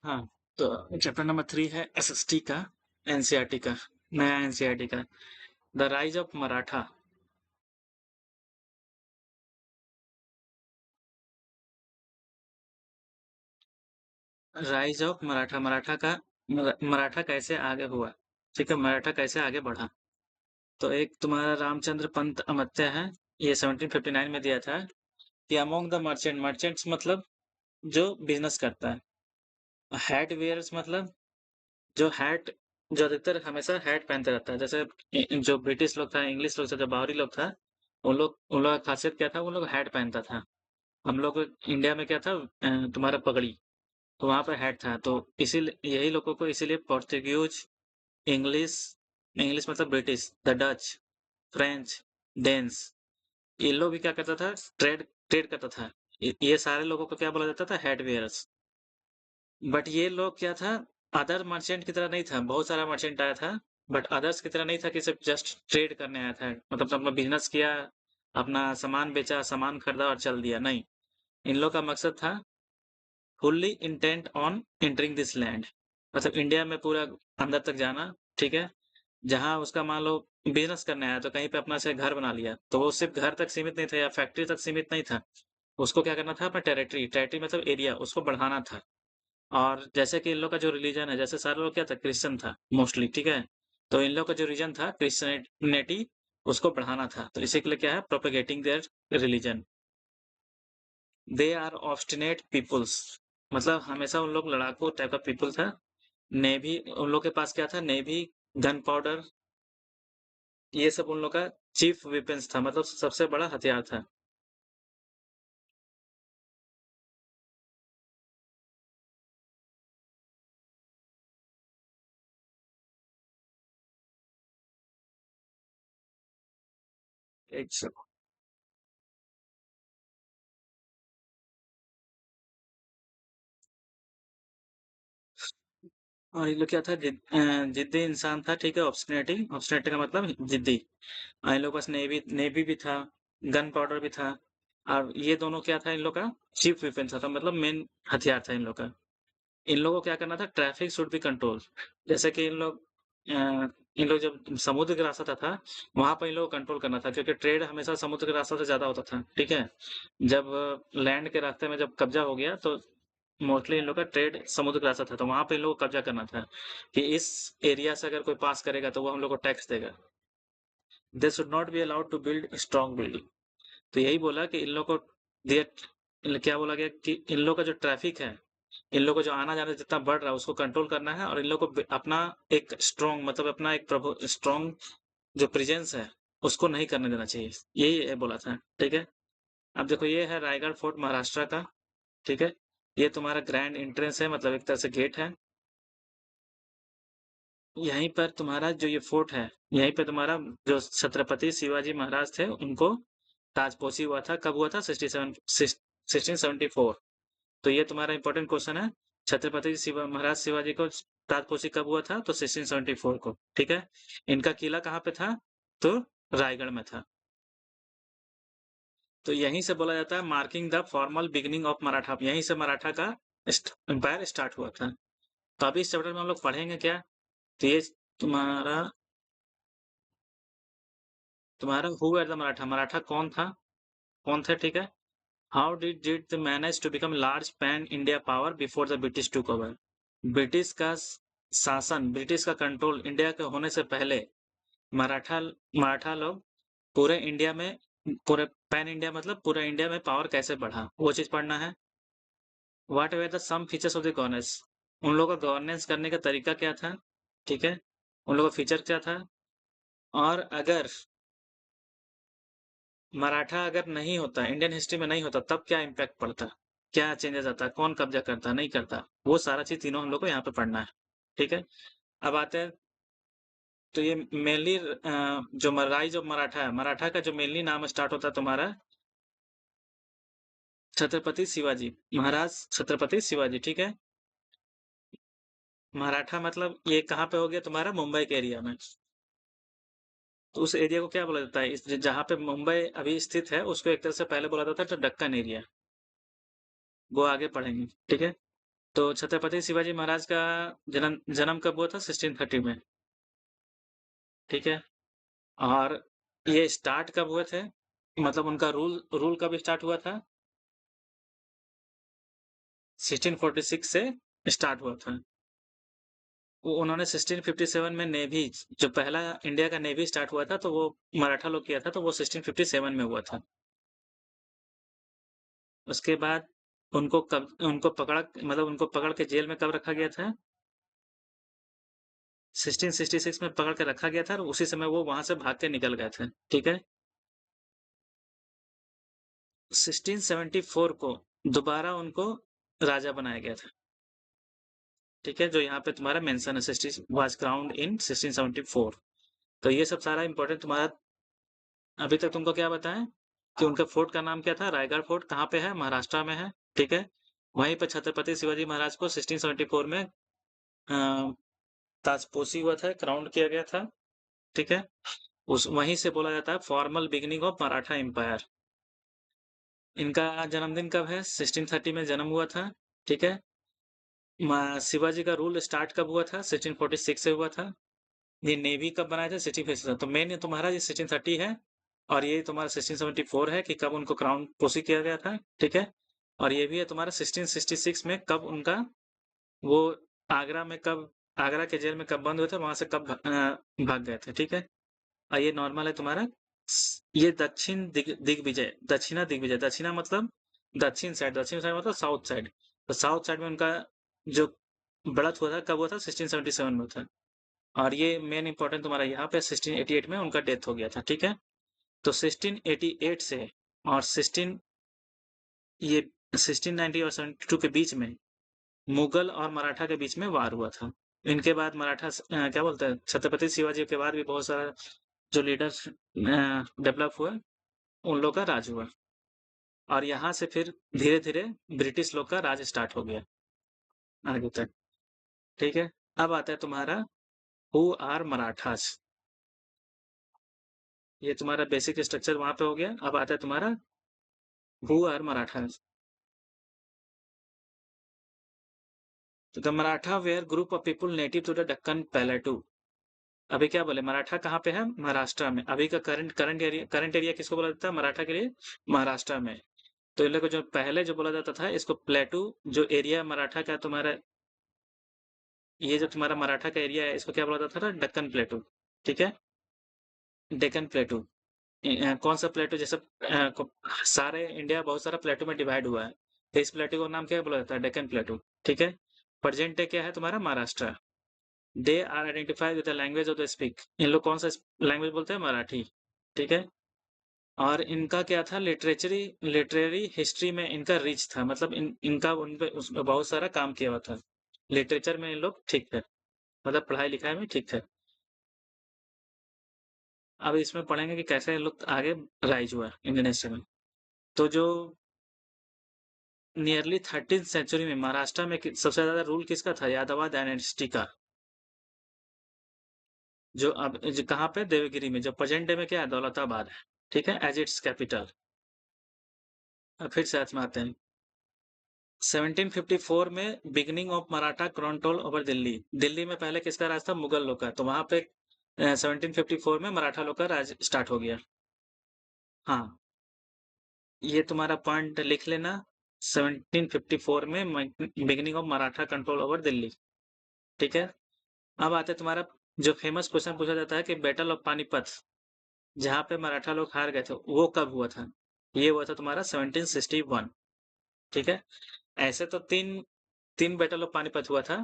हाँ, तो chapter number 3 है एसएसटी का, एनसीईआरटी का, नया एनसीईआरटी का, the rise of Maratha. Rise of Maratha, Maratha कैसे आगे हुआ, ठीक है, मराठा कैसे आगे बढ़ा। तो एक तुम्हारा रामचंद्र पंत अमात्य है, ये 1759 में दिया था कि अमोंग द मर्चेंट्स मतलब जो बिजनेस करता है, हैट वेयर्स मतलब जो हैट, जो अधिकतर हमेशा हैट पहनते रहता है, जैसे जो ब्रिटिश लोग था, इंग्लिश लोग था, जो बाहरी लोग था, उन लोग का खासियत क्या था, वो लोग हैट पहनता था। हम लोग इंडिया में क्या था, तुम्हारा पगड़ी, तो वहां पर हैट था। तो इसीलिए यही लोगों को, इसीलिए पोर्तुगीज, इंग्लिश, इंग्लिश मतलब British, the Dutch, French, Danes, ये लोग भी क्या करता था, ट्रेड ट्रेड करता था। ये सारे लोगों को क्या बोला जाता था, हेड वेयर्स। बट ये लोग क्या था, अदर मर्चेंट की तरह नहीं था, बहुत सारा मर्चेंट आया था, बट अदर्स की तरह नहीं था कि सिर्फ जस्ट ट्रेड करने आया था, मतलब अपना बिजनेस किया, अपना सामान बेचा, सामान खरीदा और चल दिया, नहीं। इन लोग का मकसद था fully intent on entering this land, मतलब इंडिया में पूरा अंदर तक जाना, ठीक है। जहाँ उसका मान लो बिजनेस करने आया तो कहीं पे अपना से घर बना लिया, तो वो सिर्फ घर तक सीमित नहीं था या फैक्ट्री तक सीमित नहीं था। उसको क्या करना था, अपना टेरिटरी, टेरिटरी मतलब एरिया, उसको बढ़ाना था। और जैसे कि इन लोग का जो रिलीजन है, जैसे सारे लोग क्या था, क्रिश्चियन था मोस्टली, ठीक है। तो इन लोग का जो रीजन था क्रिश्चियनिटी, उसको बढ़ाना था, तो इसी के लिए क्या है, propagating their religion. They are obstinate peoples, मतलब हमेशा उन लोग लड़ाकू टाइप का पीपल था। नेवी, उन लोग के पास क्या था, नेवी, गन पाउडर, ये सब उन लोग का चीफ वेपन्स था, मतलब सबसे बड़ा हथियार था। एक सब, और ये लोग क्या था, जिद्दी इंसान था, ठीक है, ऑब्स्टिनेटिंग, ऑब्स्टिनेट का मतलब जिद्दी। इन लोग के पास नेवी नेवी भी था, गन पाउडर भी था, और ये दोनों क्या था, इन लोग का चीफ वेपन था, मतलब मेन हथियार था इन लोग का। इन लोगों को क्या करना था, ट्रैफिक शुड बी कंट्रोल। जैसे कि इन लोग जब समुद्र के रास्ता था, वहां पर इन लोग को कंट्रोल करना था, क्योंकि ट्रेड हमेशा समुद्र के रास्ते से ज्यादा होता था, ठीक है। जब लैंड के रास्ते में जब कब्जा हो गया, तो मोस्टली इन लोग का ट्रेड समुद्र का रास्ता था, तो वहां पे इन लोगों को कब्जा करना था कि इस एरिया से अगर कोई पास करेगा तो वो हम लोग को टैक्स देगा। They should not be allowed to build strong building. तो यही बोला कि इन लोग को क्या बोला गया कि इन लोग का जो ट्रैफिक है, इन लोग को जो आना जाना जितना बढ़ रहा है उसको कंट्रोल करना है, और इन लोग को अपना एक स्ट्रॉन्ग, मतलब अपना एक प्रभु स्ट्रॉन्ग जो प्रेजेंस है, उसको नहीं करने देना चाहिए, यही बोला था, ठीक है। अब देखो, ये है रायगढ़ फोर्ट महाराष्ट्र का, ठीक है। ये तुम्हारा ग्रैंड एंट्रेंस है, मतलब एक तरह से गेट है। यहीं पर तुम्हारा जो ये फोर्ट है, यहीं पे तुम्हारा जो छत्रपति शिवाजी महाराज थे, उनको ताजपोशी हुआ था, कब हुआ था, 1674। तो ये तुम्हारा इंपॉर्टेंट क्वेश्चन है, छत्रपति महाराज शिवाजी को ताजपोशी कब हुआ था, तो 1674 को, ठीक है। इनका किला कहाँ पे था, तो रायगढ़ में था। तो यहीं से बोला जाता है marking the formal beginning of Maratha, यहीं से मराठा का एम्पायर स्टार्ट हुआ था। तो अभी इस चैप्टर में हम लोग पढ़ेंगे क्या, तो ये तुम्हारा तुम्हारा who were the Maratha, Maratha कौन था, कौन थे, ठीक है। How did they manage to become large pan India power before the British took over. British का शासन, ब्रिटिश का कंट्रोल इंडिया के होने से पहले मराठा मराठा लोग पूरे इंडिया में, पूरे पैन इंडिया मतलब पूरे इंडिया में पावर कैसे बढ़ा, वो चीज पढ़ना है। What were the some features of the governance, उन लोगों का गवर्नेंस करने का तरीका क्या था, ठीक है, उन लोगों का फीचर क्या था। और अगर मराठा अगर नहीं होता, इंडियन हिस्ट्री में नहीं होता, तब क्या इम्पैक्ट पड़ता, क्या चेंजेस आता, कौन कब्जा करता, नहीं करता, वो सारा चीज तीनों हम लोग को यहाँ पे पढ़ना है, ठीक है। अब आते हैं, तो ये मेनली जो राइज ऑफ मराठा है, मराठा का जो मेनली नाम स्टार्ट होता है तुम्हारा छत्रपति शिवाजी महाराज, छत्रपति शिवाजी, ठीक है। मराठा मतलब ये कहाँ पे हो गया तुम्हारा, मुंबई के एरिया में। तो उस एरिया को क्या बोला जाता है, इस जहाँ पे मुंबई अभी स्थित है, उसको एक तरह से पहले बोला जाता था तो दक्कन एरिया, वो आगे पढ़ेंगे, ठीक है। तो छत्रपति शिवाजी महाराज का जन्म जन्म कब हुआ था? 1630 में, ठीक है? और ये स्टार्ट कब हुए थे? मतलब उनका रूल रूल कब स्टार्ट हुआ था? 1646 से स्टार्ट हुआ था। वो उन्होंने 1657 में नेवी, जो पहला इंडिया का नेवी स्टार्ट हुआ था, तो वो मराठा लोग किया था, तो वो 1657 में हुआ था। उसके बाद उनको पकड़ा, मतलब उनको पकड़ के जेल में कब रखा गया था? 1666 में पकड़ के रखा गया था, और उसी समय वो वहां से भाग के निकल गए थे, ठीक है? 1674 को दोबारा उनको राजा बनाया गया था, ठीक है? जो यहाँ पे तुम्हारा मेंशन है, 60 वाज क्राउन्ड इन 1674। तो ये सब सारा इंपॉर्टेंट तुम्हारा। अभी तक तुमको क्या बताएं कि उनका फोर्ट का नाम क्या था? रायगढ़ फोर्ट कहाँ पे है? महाराष्ट्र में है, ठीक है? वहीं पर छत्रपति शिवाजी महाराज को 1674 में ताजपोशी हुआ था, क्राउन किया गया था, ठीक है? उस वहीं से बोला जाता है formal beginning of Maratha empire. इनका जन्मदिन कब है? 1630 में जन्म हुआ था, ठीक है? शिवाजी का रूल स्टार्ट कब हुआ था? 1646 से हुआ था। ये नेवी कब बनाया था? 1657। तो मेन तुम्हारा ये 1630 है, और ये तुम्हारा 1674 है कि कब उनको क्राउन पोसी किया गया था, ठीक है? और ये भी है तुम्हारा 1666 में कब उनका वो आगरा में कब आगरा के जेल में कब बंद हुए थे, वहां से कब भाग गए थे, ठीक है? और ये नॉर्मल है तुम्हारा। ये दिग्विजय, दक्षिणा मतलब दक्षिण साइड मतलब साउथ साइड। तो साउथ साइड में उनका जो बढ़त हुआ था कब हुआ था? 1677 में था। और ये मेन इंपॉर्टेंट तुम्हारा यहाँ पे 1688 में उनका डेथ हो गया था, ठीक है? तो 1688 से और 1690 और 72 के बीच में मुगल और मराठा के बीच में वार हुआ था। इनके बाद मराठा क्या बोलते हैं, छत्रपति शिवाजी के बाद भी बहुत सारा जो लीडर्स डेवलप हुए, उन लोग का राज हुआ। और यहाँ से फिर धीरे धीरे ब्रिटिश लोग का राज स्टार्ट हो गया आगे तक, ठीक है? अब आता है तुम्हारा हु आर मराठास। ये तुम्हारा बेसिक स्ट्रक्चर वहां पे हो गया। अब आता है तुम्हारा हु आर मराठास। तो the Maratha were group of people native to the Deccan plateau. अभी क्या बोले, मराठा कहाँ पे है? महाराष्ट्र में। अभी का करंट एरिया किसको बोला जाता है मराठा के लिए? महाराष्ट्र में। तो इन लोग को जो पहले जो बोला जाता था, इसको प्लेटू, जो एरिया मराठा का तुम्हारा, ये जो तुम्हारा मराठा का एरिया है, इसको क्या बोला जाता था? दक्कन प्लेटू, ठीक है? डेक्कन प्लेटू। कौन सा प्लेटू? जैसे सारे इंडिया बहुत सारा प्लेटू में डिवाइड हुआ है, तो इस प्लेटू का नाम क्या बोला जाता है? डेक्कन प्लेटू, ठीक है? प्रेजेंट डे क्या है तुम्हारा? महाराष्ट्र। They are identified with the language of the speak. इन लोग कौन सा लैंग्वेज बोलते हैं? मराठी, ठीक है? और इनका क्या था? लिटरेरी हिस्ट्री में इनका रिच था, मतलब इनका उन पे उसमें बहुत सारा काम किया हुआ था। लिटरेचर में इन लोग ठीक थे, मतलब पढ़ाई लिखाई में ठीक थे। अब इसमें पढ़ेंगे कि कैसे इन लोग आगे राइज हुआ इंडियन हिस्ट्री में। तो जो नियरली 13th सेंचुरी में महाराष्ट्र में सबसे ज्यादा रूल किसका था? यादवा डायनेस्टी का। जो अब जो कहाँ पे? देवगिरी में, जो प्रेजेंट डे में क्या है? दौलताबाद है, ठीक है? As its capital. अब फिर से में आते हैं। 1754 में beginning of Maratha control over Delhi. Delhi में पहले किसका राज था? मुगल लोग का। तो वहां पे 1754 में मराठा लोग का राज स्टार्ट हो गया। हाँ, ये तुम्हारा पॉइंट लिख लेना। 1754 में beginning of Maratha control over Delhi, ठीक है? अब आते तुम्हारा जो फेमस क्वेश्चन पूछा जाता है कि बैटल ऑफ पानीपत, जहाँ पे मराठा लोग हार गए थे, वो कब हुआ था? ये हुआ था तुम्हारा 1761, ठीक है? ऐसे तो तीन तीन बैटल ऑफ पानीपत हुआ था,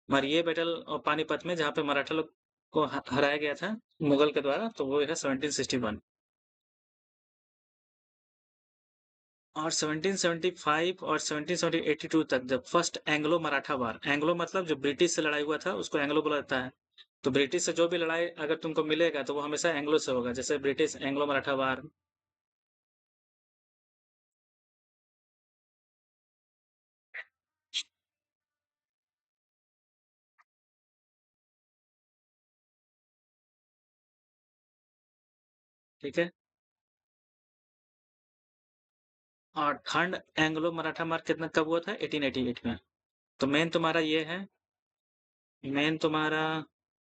मगर ये बैटल ऑफ पानीपत में जहाँ पे मराठा लोग को हराया गया था मुगल के द्वारा, तो वो है 1761। और 1775 और 1782 तक जब फर्स्ट एंग्लो मराठा वार, एंग्लो मतलब जो ब्रिटिश से लड़ाई हुआ था उसको एंग्लो बोला जाता है। तो ब्रिटिश से जो भी लड़ाई अगर तुमको मिलेगा तो वो हमेशा एंग्लो से होगा, जैसे ब्रिटिश एंग्लो मराठा वार, ठीक है? और थर्ड एंग्लो मराठा वार कितना कब हुआ था? 1888 में। तो मेन तुम्हारा ये है, मेन तुम्हारा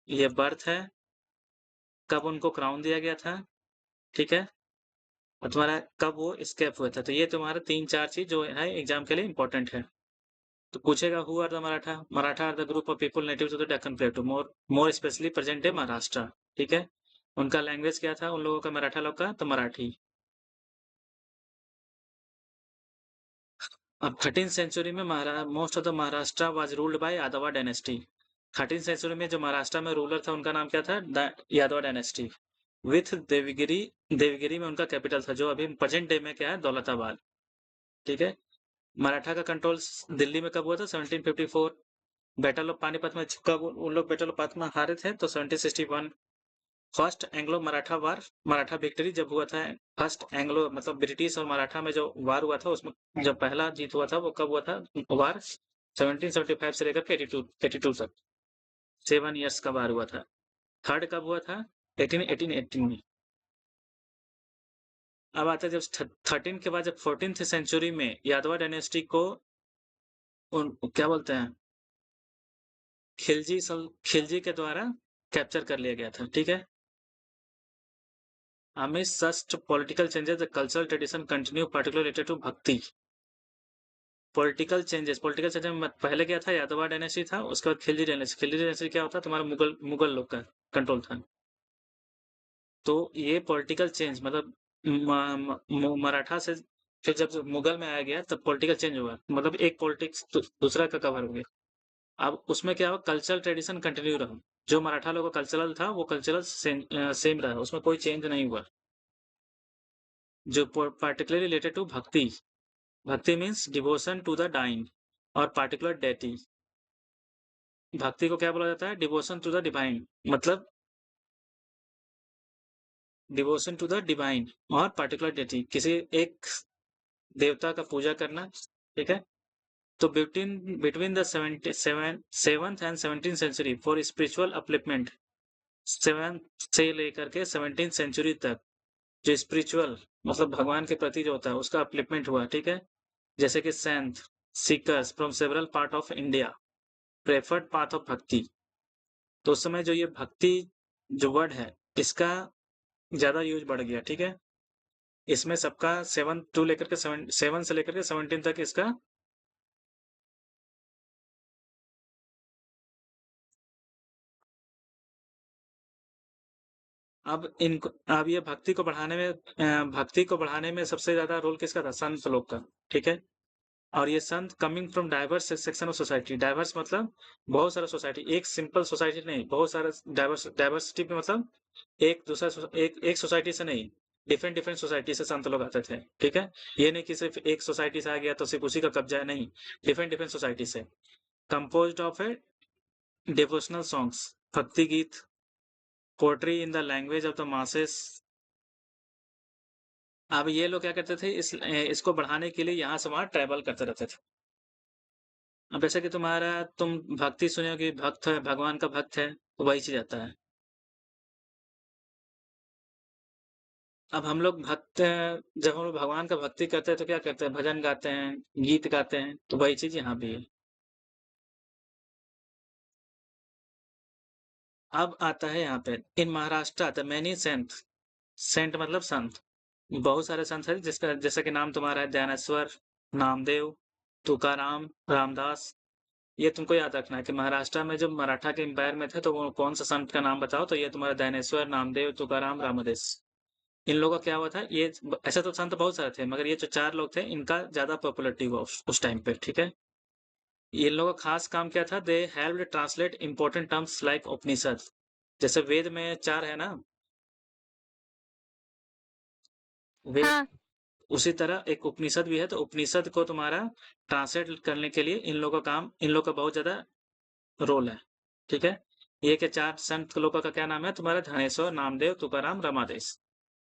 ये बर्थ है, कब उनको क्राउन दिया गया था, ठीक है, और तुम्हारा कब वो स्केप हुआ था। तो ये तुम्हारा 3-4 चीज़ जो है एग्ज़ाम के लिए इम्पोर्टेंट है। तो पूछेगा who are the Maratha, Maratha are the group of people native to the Deccan plateau, more specially present है महाराष्ट्र, ठीक है। उनका लैंग्वेज क्या था उन लोगों का, मराठा लोग का, तो मराठी। अब 13th सेंचुरी में most of the Maharashtra was ruled by यादवा डायनेस्टी। 13th सेंचुरी में जो महाराष्ट्र में रूलर था उनका नाम क्या था, यादवा डायनेस्टी, विथ देवगिरी। देवगिरी में उनका कैपिटल था, जो अभी प्रेजेंट डे में क्या है, दौलताबाद, ठीक है। मराठा का कंट्रोल दिल्ली में कब हुआ था, 1754। बैटल ऑफ पानीपत में कब उन लोग बैटल ऑफ पानीपत में हारे थे, तो 1761। फर्स्ट एंग्लो मराठा वार, मराठा विक्ट्री जब हुआ था, फर्स्ट एंग्लो मतलब ब्रिटिश और मराठा में जो वार हुआ था उसमें जब पहला जीत हुआ था वो कब हुआ था वार, 1775 से लेकर 82 तक 7 इयर्स का वार हुआ था। थर्ड कब हुआ था, 1818 में। अब आता है जब 13 के बाद जब 14th सेंचुरी में यादवा डायनेस्टी को क्या बोलते हैं, खिलजी के द्वारा कैप्चर कर लिया गया था, ठीक है। Amidst such political changes, the cultural tradition continue, particularly related to भक्ति। पॉलिटिकल चेंजेस में पहले क्या था, यादवा डायनेस्टी था, उसके बाद खिलजी डायनेस्टी क्या होता, तुम्हारा मुगल लोग का कंट्रोल था। तो ये पॉलिटिकल चेंज मतलब मराठा से फिर जब मुगल में आया गया तब पॉलिटिकल चेंज हुआ, मतलब एक पॉलिटिक्स दूसरा का कवर हो गया। अब उसमें क्या हुआ, कल्चरल ट्रेडिशन कंटिन्यू रहा, जो मराठा लोगों का कल्चरल था वो कल्चरल सेम रहा, उसमें कोई चेंज नहीं हुआ। जो particularly related to bhakti, bhakti means devotion to the divine और पार्टिकुलर डेटी। भक्ति को क्या बोला जाता है, डिवोशन टू द डिवाइन, मतलब डिवोशन टू द डिवाइन और पार्टिकुलर डेटी, किसी एक देवता का पूजा करना, ठीक है। तो between between the 7th and 17th century for spiritual upliftment, 7th से लेकर के 17th सेंचुरी तक जो स्पिरिचुअल मतलब भगवान के प्रति जो होता है उसका अपलिफ्टमेंट हुआ, ठीक है। जैसे कि saint seekers from several part of India preferred path of bhakti. तो उस समय जो ये भक्ति जो वर्ड है इसका ज्यादा यूज बढ़ गया, ठीक है। इसमें सबका 7 से लेकर के 17 तक इसका अब ये भक्ति को बढ़ाने में सबसे ज्यादा रोल किसका था, संत लोग का, ठीक है। और ये संत coming from diverse section of society, diverse मतलब बहुत सारा सोसाइटी, एक सिंपल सोसाइटी नहीं, बहुत सारा डाइवर्सिटी में मतलब एक सोसाइटी से नहीं, डिफरेंट डिफरेंट सोसाइटी से संत लोग आते थे, ठीक है। ये नहीं कि सिर्फ एक सोसाइटी से आ गया तो सिर्फ उसी का कब्जा है, नहीं, डिफरेंट डिफरेंट सोसाइटी से। Composed of A devotional songs, भक्ति गीत, poetry in the language of the masses. अब ये लोग क्या करते थे, इसको बढ़ाने के लिए यहाँ से वहाँ ट्रैवल करते रहते थे। अब जैसे कि तुम भक्ति सुने हो कि भक्त है, भगवान का भक्त है, तो वही चीज आता है। अब हम लोग जब हम लोग भगवान का भक्ति करते हैं तो क्या करते हैं, भजन गाते हैं, गीत गाते हैं, तो वही चीज यहाँ भी है। अब आता है यहाँ पे, in Maharashtra the many saint, saint मतलब संत, बहुत सारे संत हैं जिसका जैसा कि नाम तुम्हारा है, ज्ञानेश्वर, नामदेव, तुकाराम, रामदास। ये तुमको याद रखना है कि महाराष्ट्र में जब मराठा के एम्पायर में थे तो वो कौन सा संत का नाम बताओ, तो ये तुम्हारा ज्ञानेश्वर, नामदेव, तुकाराम, रामदास। इन लोगों का क्या हुआ था, ये ऐसे तो संत बहुत सारे थे मगर ये जो 4 लोग थे इनका ज्यादा पॉपुलरिटी हुआ उस टाइम पे, ठीक है। इन लोगों का खास काम क्या था, they helped translate important terms like Upanishad. जैसे वेद में 4 है ना, वेद, हाँ। उसी तरह एक उपनिषद भी है, तो उपनिषद को तुम्हारा ट्रांसलेट करने के लिए इन लोग का बहुत ज्यादा रोल है, ठीक है। ये के 4 संत लोगों का क्या नाम है तुम्हारा, धनेश्वर, नामदेव, तुकाराम,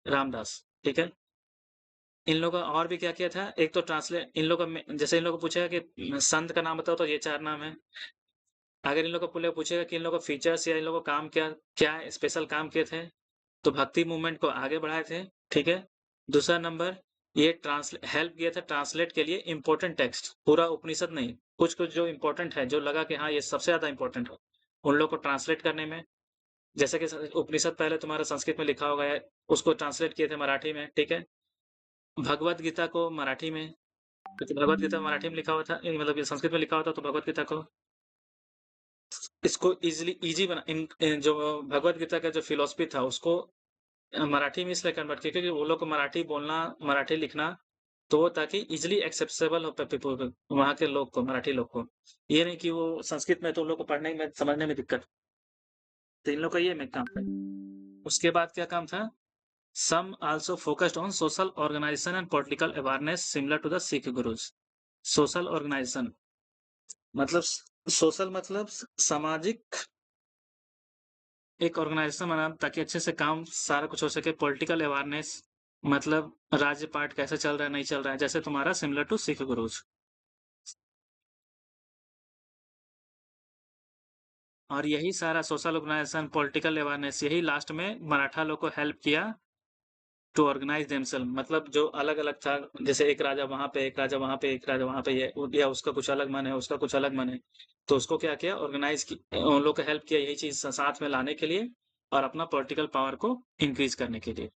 रामदास, ठीक है। इन लोगों का और भी क्या किया था, एक तो ट्रांसलेट इन लोगों का, जैसे इन लोगों को पूछेगा कि संत का नाम बताओ तो ये 4 नाम है। अगर इन लोगों को पूछेगा कि इन लोगों को फीचर्स या इन लोगों को काम क्या क्या स्पेशल काम किए थे, तो भक्ति मूवमेंट को आगे बढ़ाए थे, ठीक है। दूसरा नंबर, ये हेल्प किया था ट्रांसलेट के लिए इम्पोर्टेंट टेक्स्ट, पूरा उपनिषद नहीं, कुछ-कुछ जो इम्पोर्टेंट है, जो लगा कि हाँ, ये सबसे ज़्यादा इम्पोर्टेंट हो, उन लोग को ट्रांसलेट करने में। जैसे कि उपनिषद पहले तुम्हारा संस्कृत में लिखा होगा है, उसको ट्रांसलेट किए थे मराठी में, ठीक है। भगवत गीता को मराठी में, क्योंकि भगवत गीता मराठी में लिखा हुआ था, मतलब संस्कृत में लिखा हुआ था, तो भगवत गीता को इसको इजी बना जो भगवत गीता का जो फिलोसफी था उसको मराठी में इसलिए कन्वर्ट किया क्योंकि वो लोग को मराठी बोलना, मराठी लिखना, तो ताकि इजिली एक्सेसिबल हो पीपल, वहाँ के लोग को, मराठी लोग को। ये नहीं कि वो संस्कृत में तो उन लोग को पढ़ने में समझने में दिक्कत। तो इन लोग का ये में काम था। उसके बाद क्या काम था? Some also focused on social organization and political awareness similar to the Sikh Gurus. Social organization मतलब सोशल मतलब सामाजिक एक ऑर्गेनाइजेशन बना ताकि अच्छे से काम सारा कुछ हो सके। पॉलिटिकल अवेयरनेस मतलब राज्य पाठ कैसे चल रहा है, नहीं चल रहा है, जैसे तुम्हारा सिमिलर टू सिख गुरुज। और यही सारा सोशल ऑर्गेनाइजेशन, पॉलिटिकल अवेयरनेस, यही लास्ट में मराठा लोग को हेल्प किया टू ऑर्गेनाइज देमसेल्फ। मतलब जो अलग अलग था, जैसे एक राजा वहां पे, एक राजा वहां पे, एक राजा वहां पे, ये या उसका कुछ अलग मन है, उसका कुछ अलग मन है, तो उसको क्या किया, ऑर्गेनाइज की, उन लोग को हेल्प किया यही चीज साथ में लाने के लिए और अपना पॉलिटिकल पावर को इंक्रीज करने के लिए।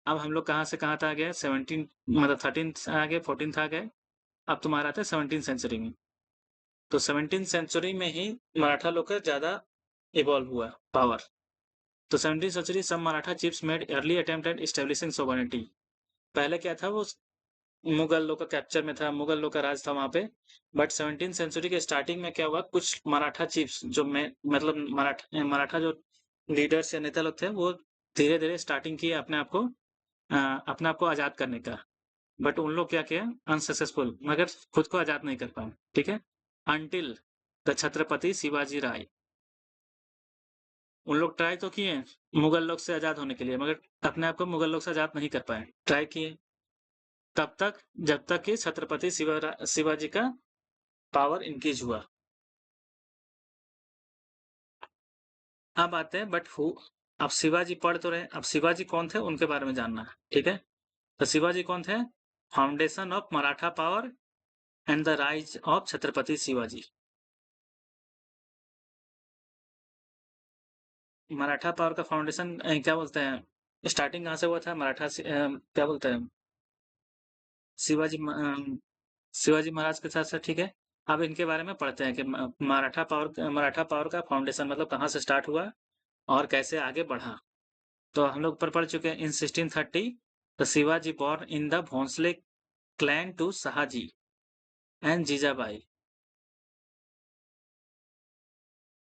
अब हम लोग कहाँ से कहाँ तक आ गए? 17 मतलब 13 आ गए, 14 आ गए। अब तुम्हारा आता है 17 सेंचुरी में। तो 17 सेंचुरी में ही मराठा लोग का ज्यादा इवॉल्व हुआ पावर। तो 17 सेंचुरी सब Maratha chiefs made early attempt at establishing sovereignty. पहले क्या था, वो मुगल लोग का कैप्चर में था, मुगल लोग का राज था वहां पे। बट 17 सेंचुरी के स्टार्टिंग में क्या हुआ, कुछ मराठा चीफ्स जो मतलब मराठा जो लीडर्स या नेता लोग थे, वो धीरे धीरे स्टार्टिंग किए अपने आप को आजाद करने का। बट उन लोग क्या किया, अनसक्सेसफुल, मगर खुद को आजाद नहीं कर पाए, ठीक है। अंटिल द छत्रपति शिवाजी राय, उन लोग ट्राई तो किए मुगल लोग से आजाद होने के लिए, मगर अपने आप को मुगल लोग से आजाद नहीं कर पाए। ट्राई किए तब तक जब तक कि छत्रपति शिवाजी का पावर इंक्रीज हुआ। अब आते हैं बट हु, अब शिवाजी पढ़ तो रहे, अब शिवाजी कौन थे उनके बारे में जानना है, ठीक है। तो शिवाजी कौन थे? Foundation of Maratha power and the rise of Chhatrapati Shivaji. Maratha power का फाउंडेशन क्या बोलते हैं, स्टार्टिंग कहाँ से हुआ था मराठा क्या बोलते हैं, शिवाजी शिवाजी महाराज के साथ साथ, ठीक है। अब इनके बारे में पढ़ते हैं कि मराठा पावर का फाउंडेशन मतलब कहाँ से स्टार्ट हुआ और कैसे आगे बढ़ा। तो हम लोग ऊपर पढ़ चुके हैं। In 1630 the Shivaji born in the Bhonsle clan to Shahji and Jijabai.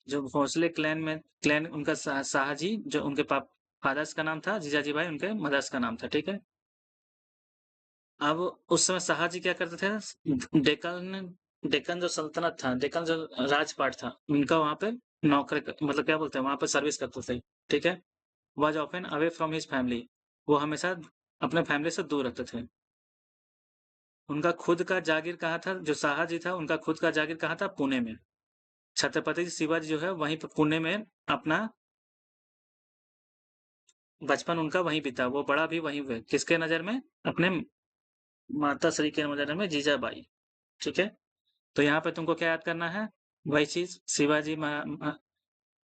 जो भोंसले क्लैन उनका शाहजी, जो उनके फादर्स का नाम था, जीजाजी बाई उनके मदर्स का नाम था, ठीक है। अब उस समय शाहजी क्या करते थे, डेक्कन जो सल्तनत था, डेक्कन जो राजपाट था, उनका वहां पे नौकरी मतलब क्या बोलते हैं, वहां पे सर्विस करते थे, ठीक है। Was often away from his family, वो हमेशा अपने फैमिली से दूर रहते थे। उनका खुद का जागीर कहाँ था, जो शाहजी था उनका खुद का जागीर कहाँ था, पुणे में। छत्रपति शिवाजी जो है वहीं पे पुणे में अपना बचपन उनका वहीं बीता, वो बड़ा भी वहीं हुए, किसके नजर में, अपने माता श्री के नजर में, जीजाबाई, ठीक है। तो यहाँ पे तुमको क्या याद करना है, वही चीज,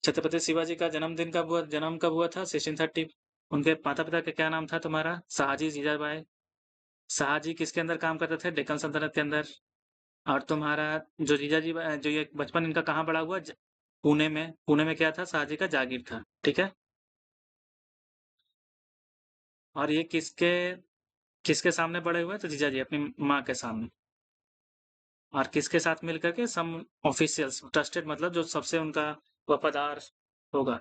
छत्रपति शिवाजी का जन्म कब हुआ था, 1630। उनके माता पिता का क्या नाम था तुम्हारा, शाहजी जीजाबाई। शाहजी किसके अंदर काम करते थे, डेक्कन सल्तनत के अंदर। और तुम्हारा जो जो ये बचपन इनका कहाँ बड़ा हुआ, पुणे में। पुणे में क्या था, शाहजी का जागीर था, ठीक है। और ये किसके किसके सामने बड़े हुए, तो जीजा जी अपनी माँ के सामने। और किसके साथ मिलकर के, सम ऑफिशियल्स, ट्रस्टेड मतलब जो सबसे उनका वफादार होगा।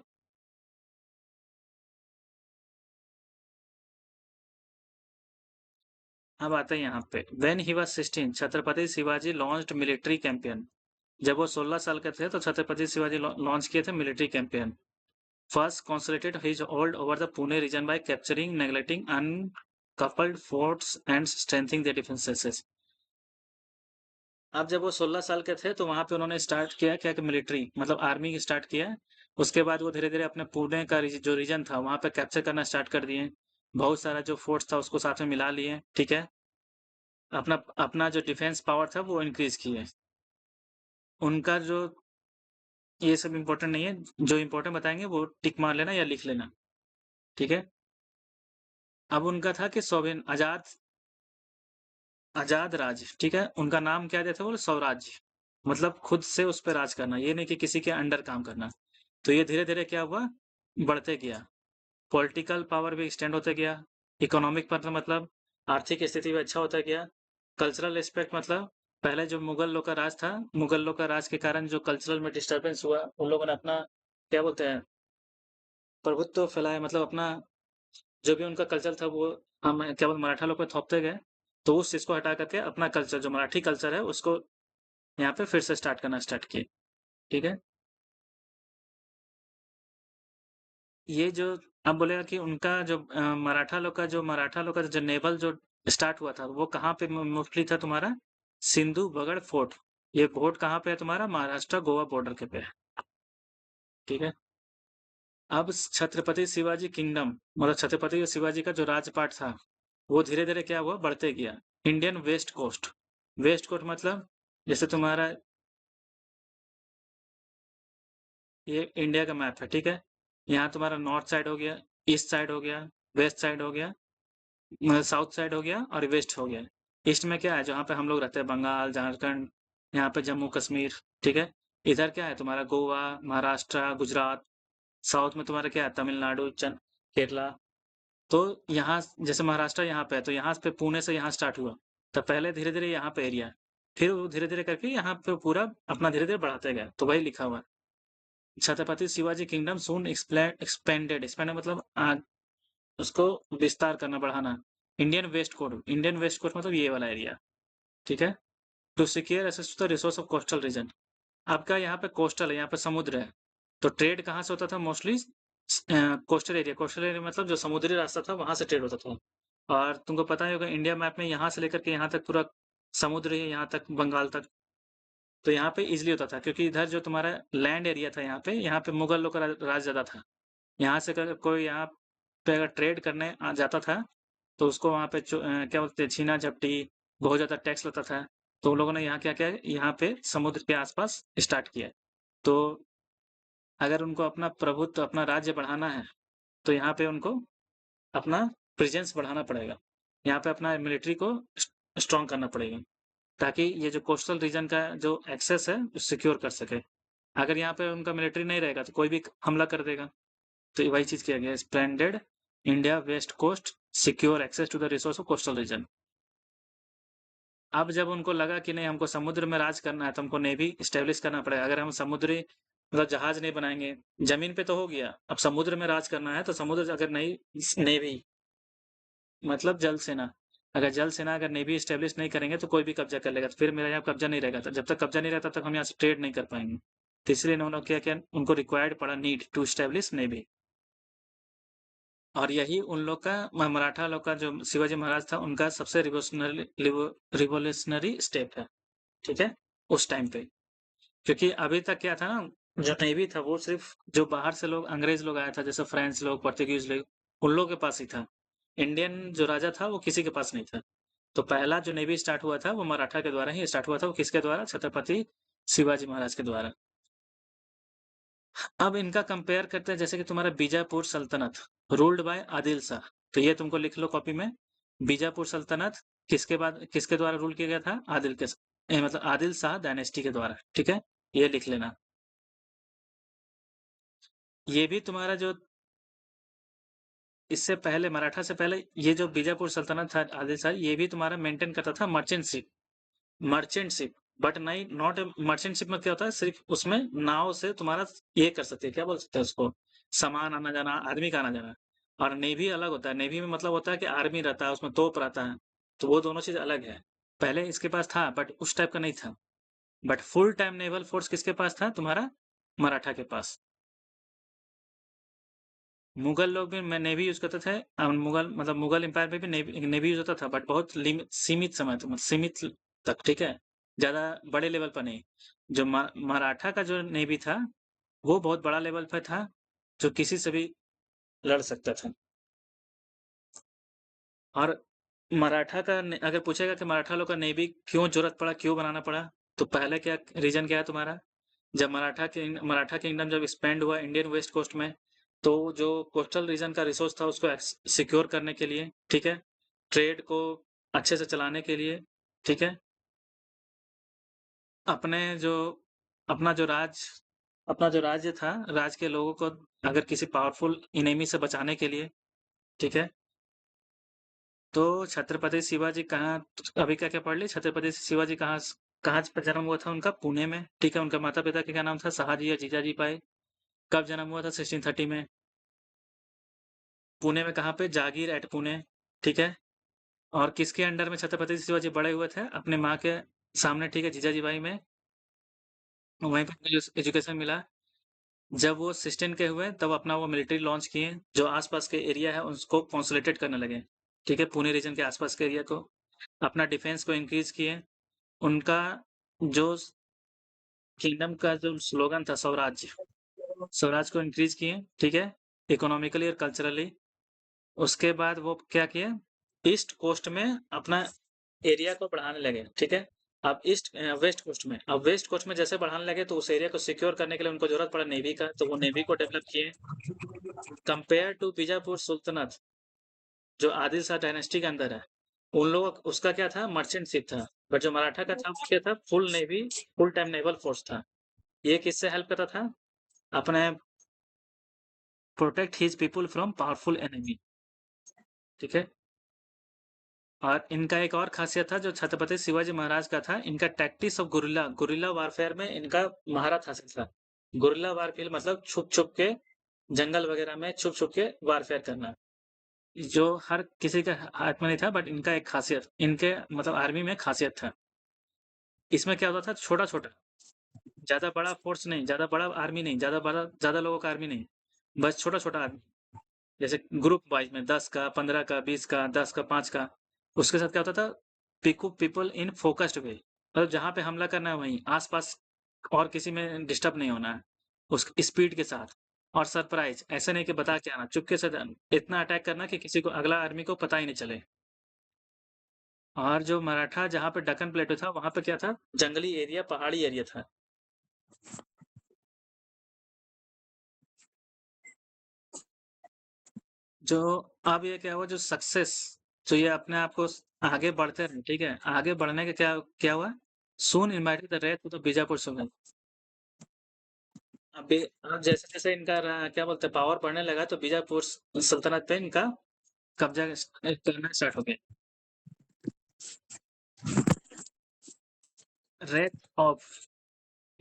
अब आते हैं यहाँ पे, when he was 16 Chhatrapati Shivaji launched military campaign. जब वो 16 साल के थे तो छत्रपति शिवाजी लॉन्च किए थे military campaign. First consolidated his hold over the Pune region by capturing, neglecting uncoupled forts and strengthening their defenses. अब जब वो 16 साल के थे तो वहां पे उन्होंने स्टार्ट किया क्या कि मिलिट्री मतलब आर्मी स्टार्ट किया। उसके बाद वो धीरे धीरे अपने पुणे का जो रीजन था वहां पे कैप्चर करना स्टार्ट कर दिए। बहुत सारा जो फोर्स था उसको साथ में मिला लिए, ठीक है। अपना अपना जो डिफेंस पावर था वो इंक्रीज किए। उनका जो, ये सब इम्पोर्टेंट नहीं है, जो इम्पोर्टेंट बताएंगे वो टिक मार लेना या लिख लेना, ठीक है। अब उनका था कि सोवेन आजाद, आजाद राज, ठीक है। उनका नाम क्या दिया था, बोले स्वराज्य, मतलब खुद से उस पर राज करना, ये नहीं कि किसी के अंडर काम करना। तो ये धीरे धीरे क्या हुआ, बढ़ते गया। पॉलिटिकल पावर भी एक्सटेंड होता गया। इकोनॉमिक मतलब आर्थिक स्थिति भी अच्छा होता गया। कल्चरल एस्पेक्ट मतलब पहले जो मुगल लोग का राज था, मुगल लोग का राज के कारण जो कल्चरल में डिस्टरबेंस हुआ, उन लोगों ने अपना क्या बोलते हैं, प्रभुत्व फैलाया, मतलब अपना जो भी उनका कल्चर था वो हम क्या बोलते मराठा लोग पे थोपते गए। तो उस चीज को हटा करके अपना कल्चर, जो मराठी कल्चर है, उसको यहाँ पे फिर से स्टार्ट करना स्टार्ट किए, ठीक है। ये जो अब बोलेगा कि उनका जो मराठा लोग का जो नेवल जो स्टार्ट हुआ था वो कहाँ पे मोस्टली था तुम्हारा, सिंधु बगड़ फोर्ट। ये फोर्ट कहाँ पे है तुम्हारा, महाराष्ट्र गोवा बॉर्डर के पे है, ठीक है। अब छत्रपति शिवाजी किंगडम, मतलब छत्रपति शिवाजी का जो राजपाट था वो धीरे धीरे क्या हुआ, बढ़ते गया। Indian west coast, west coast मतलब जैसे तुम्हारा ये इंडिया का मैप है, ठीक है। यहाँ तुम्हारा नॉर्थ साइड हो गया, ईस्ट साइड हो गया, वेस्ट साइड हो गया, साउथ साइड हो गया और वेस्ट हो गया। ईस्ट में क्या है, जहाँ पे हम लोग रहते हैं, बंगाल, झारखंड, यहाँ पे जम्मू कश्मीर, ठीक है। इधर क्या है तुम्हारा, गोवा, महाराष्ट्र, गुजरात। साउथ में तुम्हारा क्या है, तमिलनाडु, केरला। तो यहाँ जैसे महाराष्ट्र यहाँ पे है, तो यहाँ पे पुणे से यहाँ स्टार्ट हुआ। तो पहले धीरे धीरे यहाँ पे एरिया, फिर वो धीरे धीरे करके यहाँ पे पूरा अपना धीरे धीरे बढ़ाते गए, तो वही लिखा हुआ है। छत्रपति शिवाजी किंगडम सून एक्सपेंडेड, एक्सपेंडेड मतलब उसको विस्तार करना, बढ़ाना। इंडियन वेस्ट कोस्ट मतलब ये वाला एरिया, ठीक है। To secure access to the resource of coastal region. आपका यहाँ पे कोस्टल है, यहाँ पे समुद्र है। तो ट्रेड कहाँ से होता था mostly, coastal area. Coastal area मतलब जो समुद्री रास्ता था वहां से ट्रेड होता था। और तुमको पता ही होगा इंडिया मैप में यहाँ से लेकर के यहाँ तक पूरा समुद्र है, यहाँ तक बंगाल तक। तो यहाँ पे इजिली होता था, क्योंकि इधर जो तुम्हारा लैंड एरिया था, यहाँ पे मुगल लोग का राज ज्यादा था। यहाँ से अगर कोई यहाँ पे अगर ट्रेड करने आ जाता था, तो उसको वहाँ पे क्या बोलते हैं, छीना झपटी, बहुत ज़्यादा टैक्स लगता था। तो उन लोगों ने यहाँ क्या किया, यहाँ पे समुद्र के आसपास स्टार्ट किया। तो अगर उनको अपना प्रभुत्व, अपना राज्य बढ़ाना है, तो यहाँ पे उनको अपना प्रेजेंस बढ़ाना पड़ेगा। यहाँ पे अपना मिलिट्री को स्ट्रॉन्ग करना पड़ेगा, ताकि ये जो कोस्टल रीजन का जो एक्सेस है सिक्योर कर सके। अगर यहाँ पे उनका मिलिट्री नहीं रहेगा तो कोई भी हमला कर देगा। तो वही चीज किया गया, splendid India west coast secure access to the resource of coastal region. अब जब उनको लगा कि नहीं, हमको समुद्र में राज करना है, तो हमको नेवी स्टेब्लिश करना पड़ेगा। अगर हम समुद्री मतलब जहाज नहीं बनाएंगे, जमीन पे तो हो गया, अब समुद्र में राज करना है, तो समुद्र अगर नहीं, नेवी मतलब जल सेना, अगर जल सेना अगर नेवी स्टेब्लिश नहीं करेंगे तो कोई भी कब्जा कर लेगा, तो फिर मेरा यहाँ कब्जा नहीं रहेगा। तो जब तक कब्जा नहीं रहता तब तक हम यहाँ से ट्रेड नहीं कर पाएंगे। तो इसलिए उन्होंने क्या किया, उनको रिक्वायर्ड पड़ा, नीड टू स्टेब्लिश नेवी। और यही उन लोग का मराठा लोग का जो शिवाजी महाराज था उनका सबसे रिवोल्यूशनरी स्टेप है, ठीक है, उस टाइम पे। क्योंकि अभी तक क्या था ना, जो नेवी था वो सिर्फ जो बाहर से लोग, अंग्रेज लोग आया था, जैसे फ्रेंच लोग, पोर्तुगीज लोग, उन लोगों के पास ही था। इंडियन जो राजा था वो किसी के पास नहीं था। तो पहला जो नेवी स्टार्ट हुआ था वो मराठा के द्वारा ही स्टार्ट हुआ था। वो किसके द्वारा, छत्रपति शिवाजी महाराज के द्वारा। अब इनका कंपेयर करते हैं, जैसे कि तुम्हारा बीजापुर सल्तनत रूल्ड बाय आदिल शाह। तो ये तुमको लिख लो कॉपी में, बीजापुर सल्तनत किसके बाद, किसके द्वारा रूल किया गया था, मतलब आदिल शाह डायनेस्टी के द्वारा, ठीक है। ये लिख लेना। ये भी तुम्हारा जो इससे पहले, मराठा से पहले, ये जो बीजापुर सल्तनत था आदिल शाह, ये भी तुम्हारा मेंटेन करता था मर्चेंटशिप, मर्चेंटशिप। बट नहीं, नॉट मर्चेंटशिप में क्या होता है, सिर्फ उसमें नाव से तुम्हारा ये कर सकते हैं, क्या बोल सकते हैं उसको, सामान आना जाना, आदमी का आना जाना। और नेवी अलग होता है, नेवी में मतलब होता है कि आर्मी रहता है, उसमें तोप रहता है। तो वो दोनों चीज अलग है। पहले इसके पास था बट उस टाइप का नहीं था। But full time naval force किसके पास था, तुम्हारा मराठा के पास। मुगल लोग भी मैं नेवी यूज करते थे, मुगल मतलब मुगल एम्पायर में भी नेवी यूज होता था, बट बहुत सीमित समय तक, सीमित तक, ठीक है, ज्यादा बड़े लेवल पर नहीं। जो मराठा का जो नेवी था वो बहुत बड़ा लेवल पर था, जो किसी से भी लड़ सकता था। और मराठा का अगर पूछेगा कि मराठा लोग का नेवी क्यों जरूरत पड़ा, क्यों बनाना पड़ा, तो पहले क्या रीजन क्या है तुम्हारा? जब मराठा किंगडम जब एक्सपेंड हुआ इंडियन वेस्ट कोस्ट में, तो जो कोस्टल रीजन का रिसोर्स था उसको सिक्योर करने के लिए, ठीक है, ट्रेड को अच्छे से चलाने के लिए, ठीक है, अपने जो अपना जो राज अपना जो राज्य था, राज्य के लोगों को अगर किसी पावरफुल इनेमी से बचाने के लिए, ठीक है, तो छत्रपति शिवाजी कहाँ, अभी क्या क्या पढ़ ली, छत्रपति शिवाजी कहाँ पे जन्म हुआ था उनका? पुणे में, ठीक है। उनका माता पिता का क्या नाम था? शहाजी या जीजाजी पाए। कब जन्म हुआ था? 1630 में। पुणे में कहाँ पे? जागीर एट पुणे, ठीक है। और किसके अंडर में छत्रपति शिवाजी बड़े हुए थे? अपने माँ के सामने, ठीक है, जीजाजी बाई में। वहीं पे एजुकेशन मिला। जब वो 16 के हुए तब अपना वो मिलिट्री लॉन्च किए, जो आसपास के एरिया है उसको कंसोलिडेट करने लगे, ठीक है, पुणे रीजन के आसपास के एरिया को, अपना डिफेंस को इंक्रीज किए। उनका जो किंगडम का जो स्लोगन था, स्वराज्य, स्वराज को इंक्रीज किए, ठीक है, इकोनॉमिकली और कल्चरली। उसके बाद वो क्या किए, ईस्ट कोस्ट में अपना एरिया को बढ़ाने लगे, ठीक है। अब वेस्ट कोस्ट में जैसे बढ़ाने लगे तो उस एरिया को सिक्योर करने के लिए उनको जरूरत पड़ा नेवी का, तो वो नेवी को डेवलप किए। कंपेयर टू बीजापुर सुल्तनत, जो आदिल शाह डायनेस्टी के अंदर है, उन लोग उसका क्या था, मर्चेंट शिप था। बट जो मराठा का था वो क्या था, full navy, full time naval force था। ये किससे हेल्प करता था? अपने protect his people from powerful enemy, ठीक है। और इनका एक और खासियत था जो छत्रपति शिवाजी महाराज का था, इनका tactics of guerrilla guerrilla warfare में इनका महारत हासिल था। गुरिल्ला वारफेयर मतलब छुप छुप के जंगल वगैरह में छुप छुप के वारफेयर करना, जो हर किसी का हाथ में नहीं था, बट इनका एक खासियत, इनके मतलब आर्मी में खासियत था। इसमें क्या होता था, छोटा छोटा, ज्यादा बड़ा फोर्स नहीं, ज्यादा बड़ा आर्मी नहीं, ज्यादा लोगों का आर्मी नहीं, बस छोटा छोटा आर्मी। जैसे ग्रुप वाइज में 10 का, 15 का, 20 का, 10 का, 5 का। उसके साथ क्या होता था, पिक पीपल इन फोकस्ड वे, मतलब जहां पे हमला करना है वहीं आसपास, और किसी में डिस्टर्ब नहीं होना है, उस स्पीड के साथ। और सरप्राइज, ऐसा नहीं कि बता के आना, चुपके से इतना अटैक करना कि किसी को, अगला आर्मी को पता ही नहीं चले। और जो मराठा जहाँ पे दक्कन प्लेटो था वहां पे क्या था, जंगली एरिया, पहाड़ी एरिया था। जो अब ये क्या हुआ, जो सक्सेस, जो ये अपने आप को आगे बढ़ते रहे, ठीक है, आगे बढ़ने का क्या क्या हुआ, soon invited the raid to the Bijapur sultan. अब जैसे जैसे इनका क्या बोलते हैं, पावर बढ़ने लगा, तो बीजापुर सल्तनत पे इनका कब्जा करना स्टार्ट हो गया। रेड ऑफ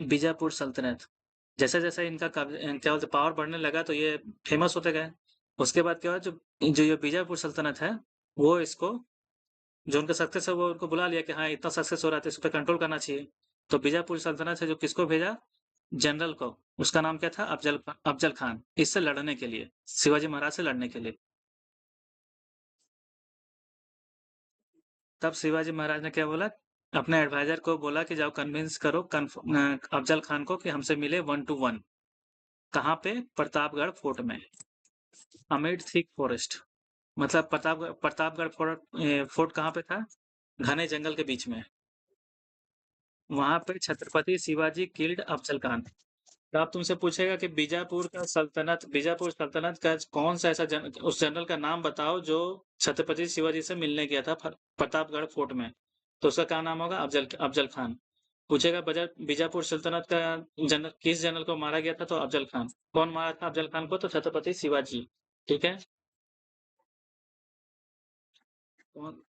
बीजापुर सल्तनत। जैसे जैसे इनका क्या बोलते पावर बढ़ने लगा तो ये फेमस होते गए। उसके बाद क्या हुआ, जो जो ये बीजापुर सल्तनत है, वो इसको, जो उनका सक्सेस है वो उनको बुला लिया कि हाँ इतना सक्सेस हो रहा है तो इस पर कंट्रोल करना चाहिए। तो बीजापुर सल्तनत है जो किसको भेजा, जनरल को, उसका नाम क्या था, अफजल खान, इससे लड़ने के लिए, शिवाजी महाराज से लड़ने के लिए। तब शिवाजी महाराज ने क्या बोला, अपने एडवाइजर को बोला कि जाओ कन्विंस करो अफजल खान को कि हमसे मिले 1 to 1। कहाँ पे? प्रतापगढ़ फोर्ट में, अमिड थिक फॉरेस्ट। मतलब प्रतापगढ़ फोर्ट कहाँ पे था? घने जंगल के बीच में। वहां पे छत्रपति शिवाजी किल्ड अफजल खान। तो आप तुमसे पूछेगा कि बीजापुर सल्तनत का कौन सा ऐसा उस जनरल का नाम बताओ जो छत्रपति शिवाजी से मिलने गया था प्रतापगढ़ फोर्ट में, तो उसका क्या नाम होगा? अफजल अफजल खान। पूछेगा बीजापुर सल्तनत का जनरल, किस जनरल को मारा गया था, तो अफजल खान। कौन मारा था अफजल खान को? तो छत्रपति शिवाजी, ठीक है। कौन-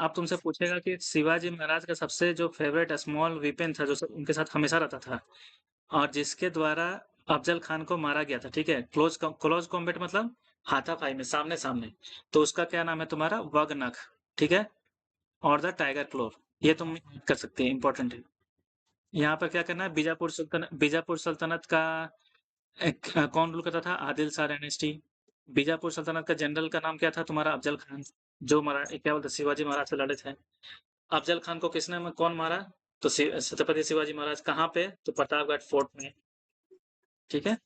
अब तुमसे पूछेगा कि शिवाजी महाराज का सबसे जो फेवरेट स्मॉल वीपन था, जो उनके साथ हमेशा रहता था, और जिसके द्वारा अफजल खान को मारा गया था, ठीक है, क्लोज कॉम्बैट मतलब हाथापाई में, सामने सामने, तो उसका क्या नाम है तुम्हारा? वगनख, ठीक है, और द टाइगर क्लोर। ये तुम कर सकते हैं, इंपॉर्टेंट है। यहाँ पर क्या करना है, बीजापुर सल्तनत का कौन रूल करता था? आदिल शाह डायनेस्टी। बीजापुर सल्तनत का जनरल का नाम क्या था तुम्हारा? अफजल खान, जो मराठी क्या बोलते शिवाजी महाराज से लड़े थे। अफजल खान को कौन मारा? तो छत्रपति शिवाजी महाराज। कहाँ पे? तो प्रतापगढ़ फोर्ट में। ठीक है।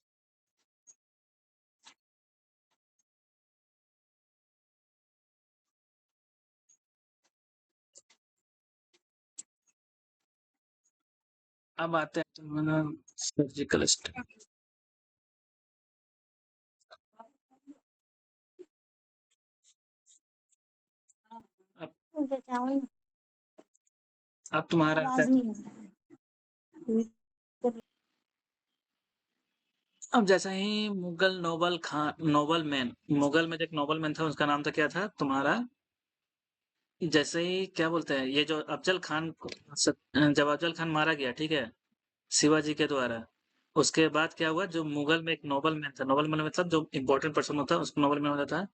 अब आते हैं सर्जिकल स्ट्राइक। अब अब तुम्हारा आता है। अब जैसा ही Mughal noble Khan noble man, Mughal में जो एक नोबल मैन था उसका नाम था क्या था तुम्हारा, जैसे ही क्या बोलते हैं ये जो अफजल खान जब अफजल खान मारा गया, ठीक है, शिवाजी के द्वारा, उसके बाद क्या हुआ, जो मुगल में एक नोबल मैन था, नोबल मैन मतलब जो इम्पोर्टेंट पर्सन होता है उसको नोबल मैन होता था,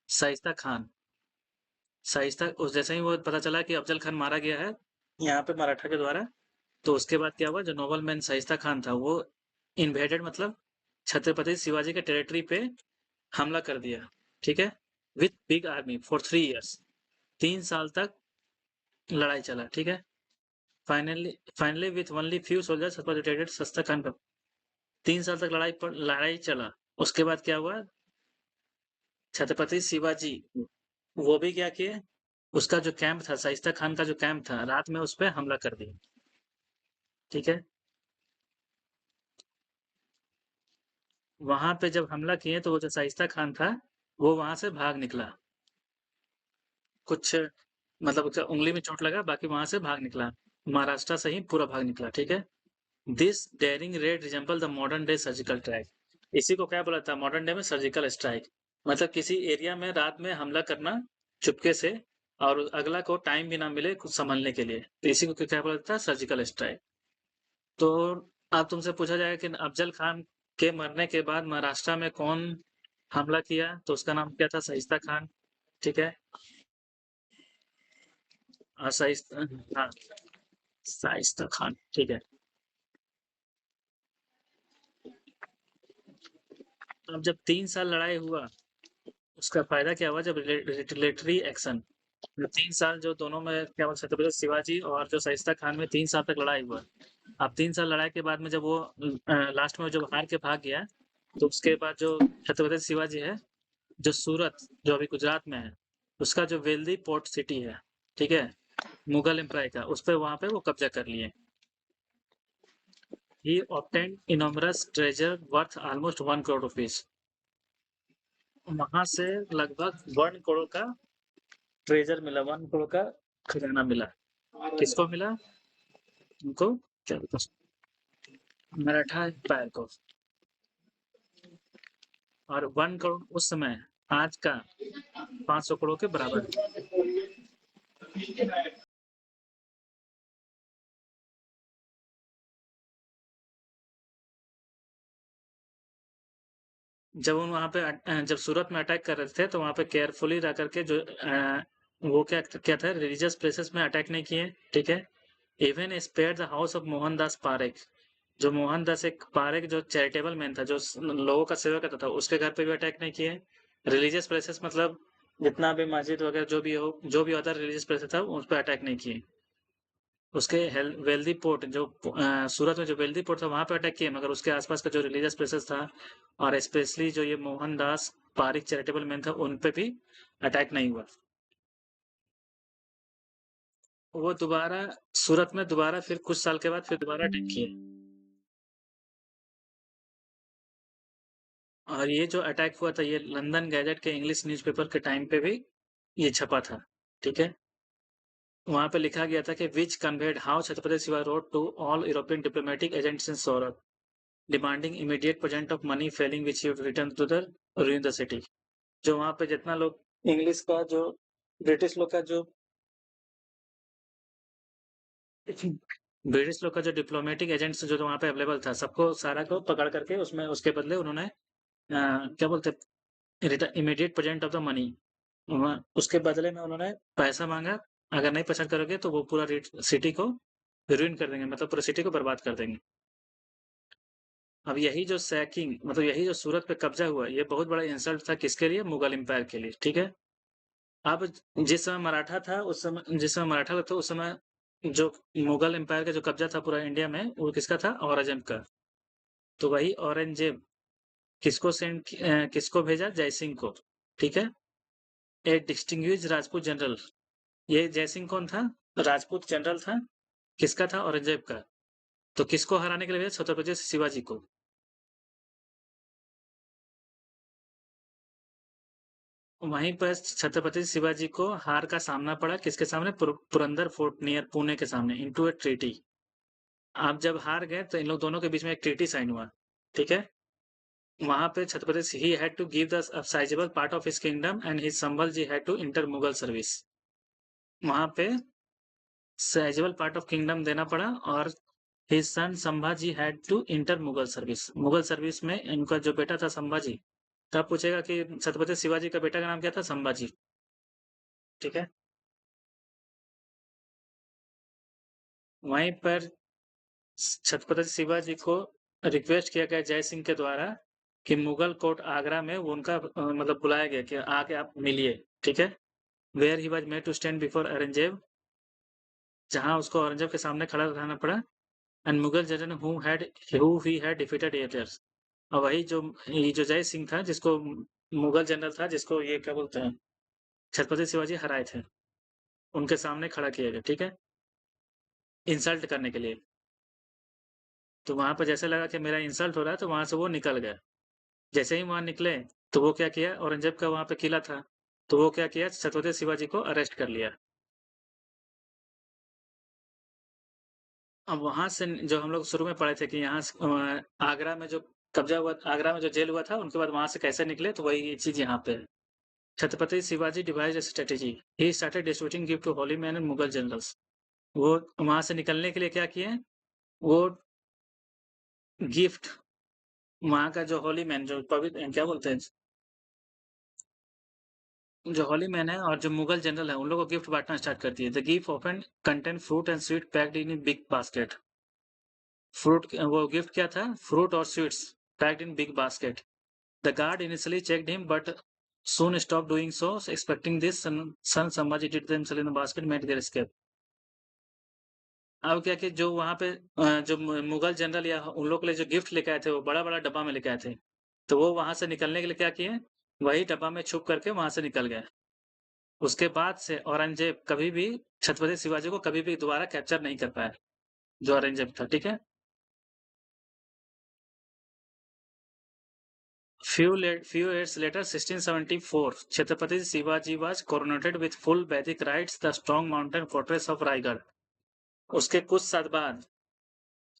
शाइस्ता खान। शाइस्ता उस जैसे ही वो पता चला कि अफजल खान मारा गया है यहाँ पे मराठा के द्वारा, तो उसके बाद क्या हुआ, जो नोबल मैन शाइस्ता खान था वो इन्वेडेड मतलब छत्रपति शिवाजी के टेरिटरी पे हमला कर दिया, ठीक है, with big army for 3 years. 3 साल तक लड़ाई चला, ठीक है। Finally with only few soldiers सत्ताधारी सस्ता खान का 3 साल तक लड़ाई चला। उसके बाद क्या हुआ, छत्रपति शिवाजी वो भी क्या किए, उसका जो कैंप था, शाइस्ता खान का जो कैंप था, रात में उस पर हमला कर दिया, ठीक है। वहां पे जब हमला किए तो वो जो शाइस्ता खान था वो वहां से भाग निकला, कुछ मतलब उसका उंगली में चोट लगा, बाकी वहां से भाग निकला, महाराष्ट्र से ही पूरा भाग निकला, ठीक है। This daring raid resemble the modern day surgical strike. इसी को क्या बोला था मॉडर्न डे में सर्जिकल स्ट्राइक, मतलब किसी एरिया में रात में हमला करना चुपके से, और अगला को टाइम भी ना मिले कुछ संभलने के लिए, तो इसी को क्या बोला था, सर्जिकल स्ट्राइक। तो अब तुमसे पूछा जाएगा कि अफजल खान के मरने के बाद महाराष्ट्र में कौन हमला किया, तो उसका नाम क्या था, शाइस्ता खान, ठीक है। शाइस्ता, हाँ, शाइस्ता खान, ठीक है। अब जब 3 साल लड़ाई हुआ, उसका फायदा क्या हुआ, जब रिटेलेटरी एक्शन, 3 साल जो दोनों में क्या बोल सकते हैं, शिवाजी और जो शाइस्ता खान में 3 साल तक लड़ाई हुआ। अब 3 साल लड़ाई के बाद में जब वो लास्ट में जब हार के भाग गया, तो उसके बाद जो छत्रपति शिवाजी है, जो सूरत जो अभी गुजरात में है, उसका जो वेल्दी पोर्ट सिटी है, ठीक है, मुगल एम्पायर का, उस पर वहां पे वो कब्जा कर लिए। He obtained enormous treasure worth almost 1 crore rupees. वहां से लगभग 1 करोड़ का ट्रेजर मिला, 1 करोड़ का खजाना मिला। किसको मिला, उनको, क्या बोलते हैं, मराठा एम्पायर को। और 1 करोड़ उस समय आज का 500 करोड़ के बराबर है। जब उन वहां पे जब सूरत में अटैक कर रहे थे तो वहां पे केयरफुली रह करके जो वो क्या क्या था, रिलीजियस प्लेसेस में अटैक नहीं किए, ठीक है। Even spare the house of Mohandas Parekh, जो मोहनदास एक पारेख जो चैरिटेबल मैन था, जो लोगों का सेवा करता था, उसके घर पे भी अटैक नहीं किए। रिलीजियस प्लेसेस मतलब जितना भी मस्जिद वगैरह जो भी हो, जो भी अदर रिलीजियस प्लेसेस था उस पर अटैक नहीं किए। उसके वेल्दी पोर्ट जो सूरत में जो वेल्दी पोर्ट था वहां पे अटैक किए, मगर उसके आसपास का जो रिलीजियस प्लेसेस था, और स्पेशली जो ये मोहनदास पारिक चैरिटेबल मैन था, उन पे भी अटैक नहीं हुआ। वो दोबारा सूरत में दोबारा फिर कुछ साल के बाद फिर दोबारा अटैक किए। और ये जो अटैक हुआ था, ये लंदन गैजेट के इंग्लिश न्यूज़पेपर के टाइम पे भी ये छपा था, ठीक है। वहां पे लिखा गया था कि which conveyed how Chhatrapati Shivaji rode to all European diplomatic agents in Surat, demanding immediate payment of money, failing which he return to the ruin the city. जो वहां पे जितना लोग इंग्लिश का जो ब्रिटिश लोग का जो ब्रिटिश लोग का जो डिप्लोमेटिक एजेंट्स जो वहां पे अवेलेबल था, सबको सारा को पकड़ करके उसमें उसके बदले उन्होंने क्या बोलते, immediate present of the money, उसके बदले में उन्होंने पैसा मांगा। अगर नहीं पसंद करोगे तो वो पूरा सिटी को रुइन कर देंगे, मतलब पूरा सिटी को बर्बाद कर देंगे। अब यही जो सैकिंग मतलब यही जो सूरत पे कब्जा हुआ, ये बहुत बड़ा इंसल्ट था किसके लिए, मुगल एम्पायर के लिए, ठीक है। अब जिस समय मराठा था उस समय, जिस समय मराठा था उस समय जो मुगल एम्पायर का जो कब्जा था पूरा इंडिया में, वो किसका था, औरंगजेब का। तो वही औरंगजेब किसको भेजा? जयसिंह को, ठीक है? ए डिस्टिंग्विश्ड राजपूत जनरल। ये जयसिंह कौन था? राजपूत जनरल था। किसका था? औरंगजेब का। तो किसको हराने के लिए भेजा? छत्रपति शिवाजी को। वहीं पर छत्रपति शिवाजी को हार का सामना पड़ा, किसके सामने? पुरंदर फोर्ट नियर पुणे के सामने, इनटू ए ट्रीटी। आप जब हार गए तो इन लोग दोनों के बीच में एक ट्रीटी साइन हुआ, ठीक है? वहां पे Chhatrapati he had to give the sizeable part of his kingdom and his Sambhaji had to enter Mughal service. वहां पे साइजेबल पार्ट ऑफ किंगडम देना पड़ा, और his son Sambhaji had to enter Mughal service. Mughal service में इनका जो बेटा था संभाजी। तब पूछेगा कि छत्रपति शिवाजी का बेटा का नाम क्या था? संभाजी, ठीक है? वहीं पर छत्रपति शिवाजी को रिक्वेस्ट किया गया जय सिंह के द्वारा कि मुगल कोर्ट आगरा में वो उनका मतलब बुलाया गया कि आके आप मिलिए, ठीक है? Where he was made to stand before Aurangzeb, जहां उसको औरंगजेब के सामने खड़ा रहना पड़ा। And Mughal general who he had defeated earlier. और वही ये जो जय सिंह था, जिसको मुगल जनरल था, जिसको ये क्या बोलते हैं, छत्रपति शिवाजी हराए थे, उनके सामने खड़ा किया गया, ठीक है? इंसल्ट करने के लिए। तो वहां पर जैसे लगा कि मेरा इंसल्ट हो रहा है, तो वहां से वो निकल गए। जैसे ही वहां निकले, तो वो क्या किया? औरंगजेब का वहां पे किला था, तो वो क्या किया? छत्रपति शिवाजी को अरेस्ट कर लिया। अब वहां से जो हम लोग शुरू में पढ़े थे कि यहाँ आगरा में जो कब्जा हुआ, आगरा में जो जेल हुआ था, उनके बाद वहां से कैसे निकले, तो वही चीज यहाँ पे है। Chhatrapati Shivaji devised a strategy. He started distributing gift to holy men and Mughal generals. वो वहां से निकलने के लिए क्या किए? वो गिफ्ट, वहां का जो होली मैन, जो पवित्र क्या बोलते हैं, जो होली मैन है और जो मुगल जनरल है, उन लोगों को गिफ्ट बांटना स्टार्ट कर दिए। The gift often contain fruit and sweet packed in big basket. Fruit, वो गिफ्ट क्या था? फ्रूट और sweets packed in big basket. The guard initially checked him but soon stopped doing so, expecting this son Sambhaji did themselves in the basket made their escape। अब क्या कि जो वहां पे जो मुगल जनरल या उन लोग के लिए जो गिफ्ट लेके आए थे, वो बड़ा बड़ा डब्बा में लेके आए थे। तो वो वहां से निकलने के लिए क्या किए? वही डब्बा में छुप करके वहां से निकल गए। उसके बाद से औरंगजेब कभी भी छत्रपति शिवाजी को कभी भी दोबारा कैप्चर नहीं कर पाया, जो औरंगजेब था, ठीक है? Few years later, 1674, Chhatrapati Shivaji was coronated with full Vedic rites the strong mountain fortress of Raigad। उसके कुछ साल बाद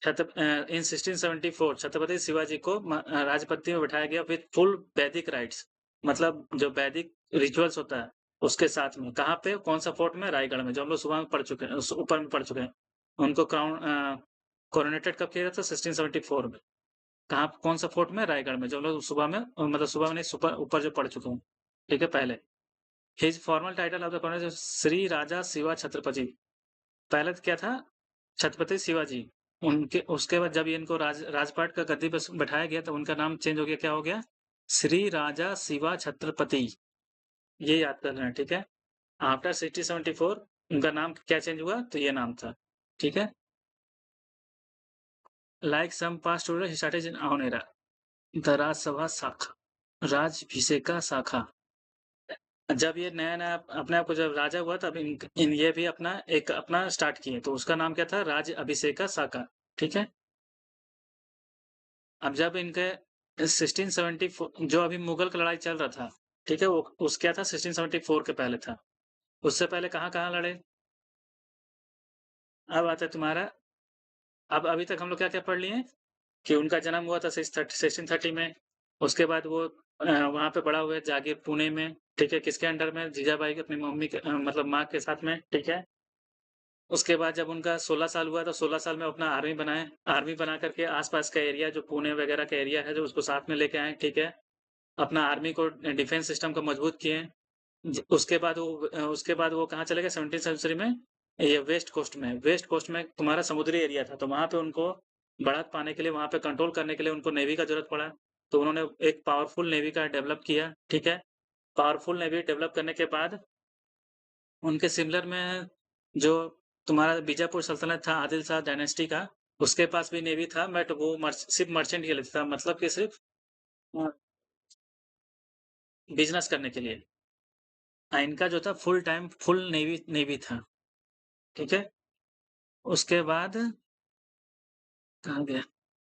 इन 1674 छत्रपति शिवाजी को राजपत्ती में बैठाया गया विद फुल वैदिक राइट्स, मतलब जो वैदिक रिचुअल्स होता है उसके साथ में। कहाँ पे? कौन सा फोर्ट में? रायगढ़ में, जो हम लोग सुबह में पढ़ चुके हैं, ऊपर में पढ़ चुके हैं। उनको क्राउन कोरोनेटेड कब किया गया था? 1674 में। कहाँ? कौन सा फोर्ट में? रायगढ़ में, जो हम लोग सुबह में मतलब सुबह में नहीं, सुपर ऊपर जो पढ़ चुके हैं, ठीक है? पहले his formal title of the college Shri Raja Shiva Chhatrapati. पहले क्या था? छत्रपति शिवाजी। उनके उसके बाद जब इनको राजपाट का गद्दी पर बैठाया गया, तो उनका नाम चेंज हो गया। क्या हो गया? श्री राजा शिवा छत्रपति। ये याद करना है, ठीक है? आफ्टर 1674 उनका नाम क्या चेंज हुआ? तो ये नाम था, ठीक है? Like some past ruler he started in our era the Rajsabha Shakha, Rajabhisheka शाखा। जब ये नया नया अपने आप को जब राजा हुआ, तब इन ये भी अपना स्टार्ट किए, तो उसका नाम क्या था? राज अभिषेका शाखा, ठीक है? अब जब इनके 1674 जो अभी मुगल का लड़ाई चल रहा था, ठीक है, वो उस क्या था? 1674 के पहले था। उससे पहले कहाँ कहाँ लड़े? अब आता है तुम्हारा, अब अभी तक हम लोग क्या क्या पढ़ लिए कि उनका जन्म हुआ था 1630 में। उसके बाद वो वहां पे बड़ा हुआ जागीर पुणे में, ठीक है? किसके अंडर में? जीजाबाई की, अपनी मम्मी के मतलब माँ के साथ में, ठीक है? उसके बाद जब उनका 16 साल हुआ, तो 16 साल में अपना आर्मी बनाए। आर्मी बना करके आसपास का एरिया, जो पुणे वगैरह का एरिया है, जो उसको साथ में लेके आए, ठीक है? अपना आर्मी को डिफेंस सिस्टम को मजबूत किए। उसके बाद वो कहाँ चले गए 17th सेंचुरी में? ये वेस्ट कोस्ट में तुम्हारा समुद्री एरिया था, तो वहां पे उनको बढ़त पाने के लिए, वहां पे कंट्रोल करने के लिए उनको नेवी का जरूरत पड़ा। तो उन्होंने एक पावरफुल नेवी का डेवलप किया, ठीक है? पावरफुल नेवी डेवलप करने के बाद उनके सिमिलर में जो तुम्हारा बीजापुर सल्तनत था, आदिल शाह डायनेस्टी का, उसके पास भी नेवी था, बट वो सिर्फ मर्चेंट के लिए था, मतलब कि सिर्फ बिजनेस करने के लिए। इनका जो था full time full navy navy था। ठीक है। उसके बाद कहाँ गया?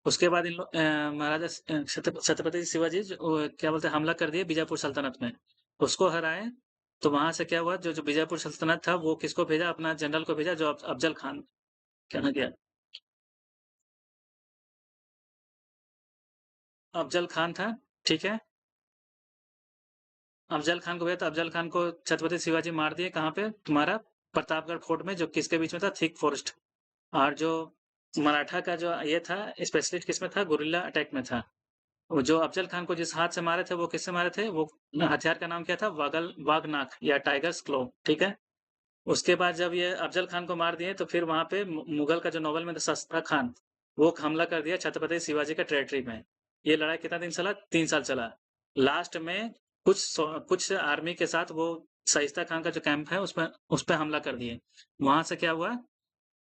उसके बाद इन लोग महाराजा छत्रपति शिवाजी क्या बोलते हैं, हमला कर दिए बीजापुर सल्तनत में, उसको हराए। तो वहां से क्या हुआ, जो जो बीजापुर सल्तनत था वो किसको भेजा, अपना जनरल को भेजा, जो अफजल खान कहना गया। अफजल खान था। ठीक है। अफजल खान को भेजा, तो अफजल खान को छत्रपति शिवाजी मार दिए, कहाँ पे तुम्हारा प्रतापगढ़ फोर्ट में, जो किसके बीच में था, थिक फॉरेस्ट। और जो मराठा का जो ये था स्पेशलिस्ट, किसमें था, गुरिल्ला अटैक में था। वो जो अफजल खान को जिस हाथ से मारे थे वो किससे मारे थे, वो हथियार का नाम क्या था, वागनाक या टाइगर्स क्लो। ठीक है। उसके बाद जब ये अफजल खान को मार दिए, तो फिर वहां पे मुगल का जो नोबल में था सस्ता खान, वो हमला कर दिया छत्रपति शिवाजी का टेरिटरी में। ये लड़ाई कितना दिन चला, 3 साल चला। लास्ट में कुछ आर्मी के साथ वो शाइस्ता खान का जो कैंप है उस पे हमला कर दिए। वहां से क्या हुआ,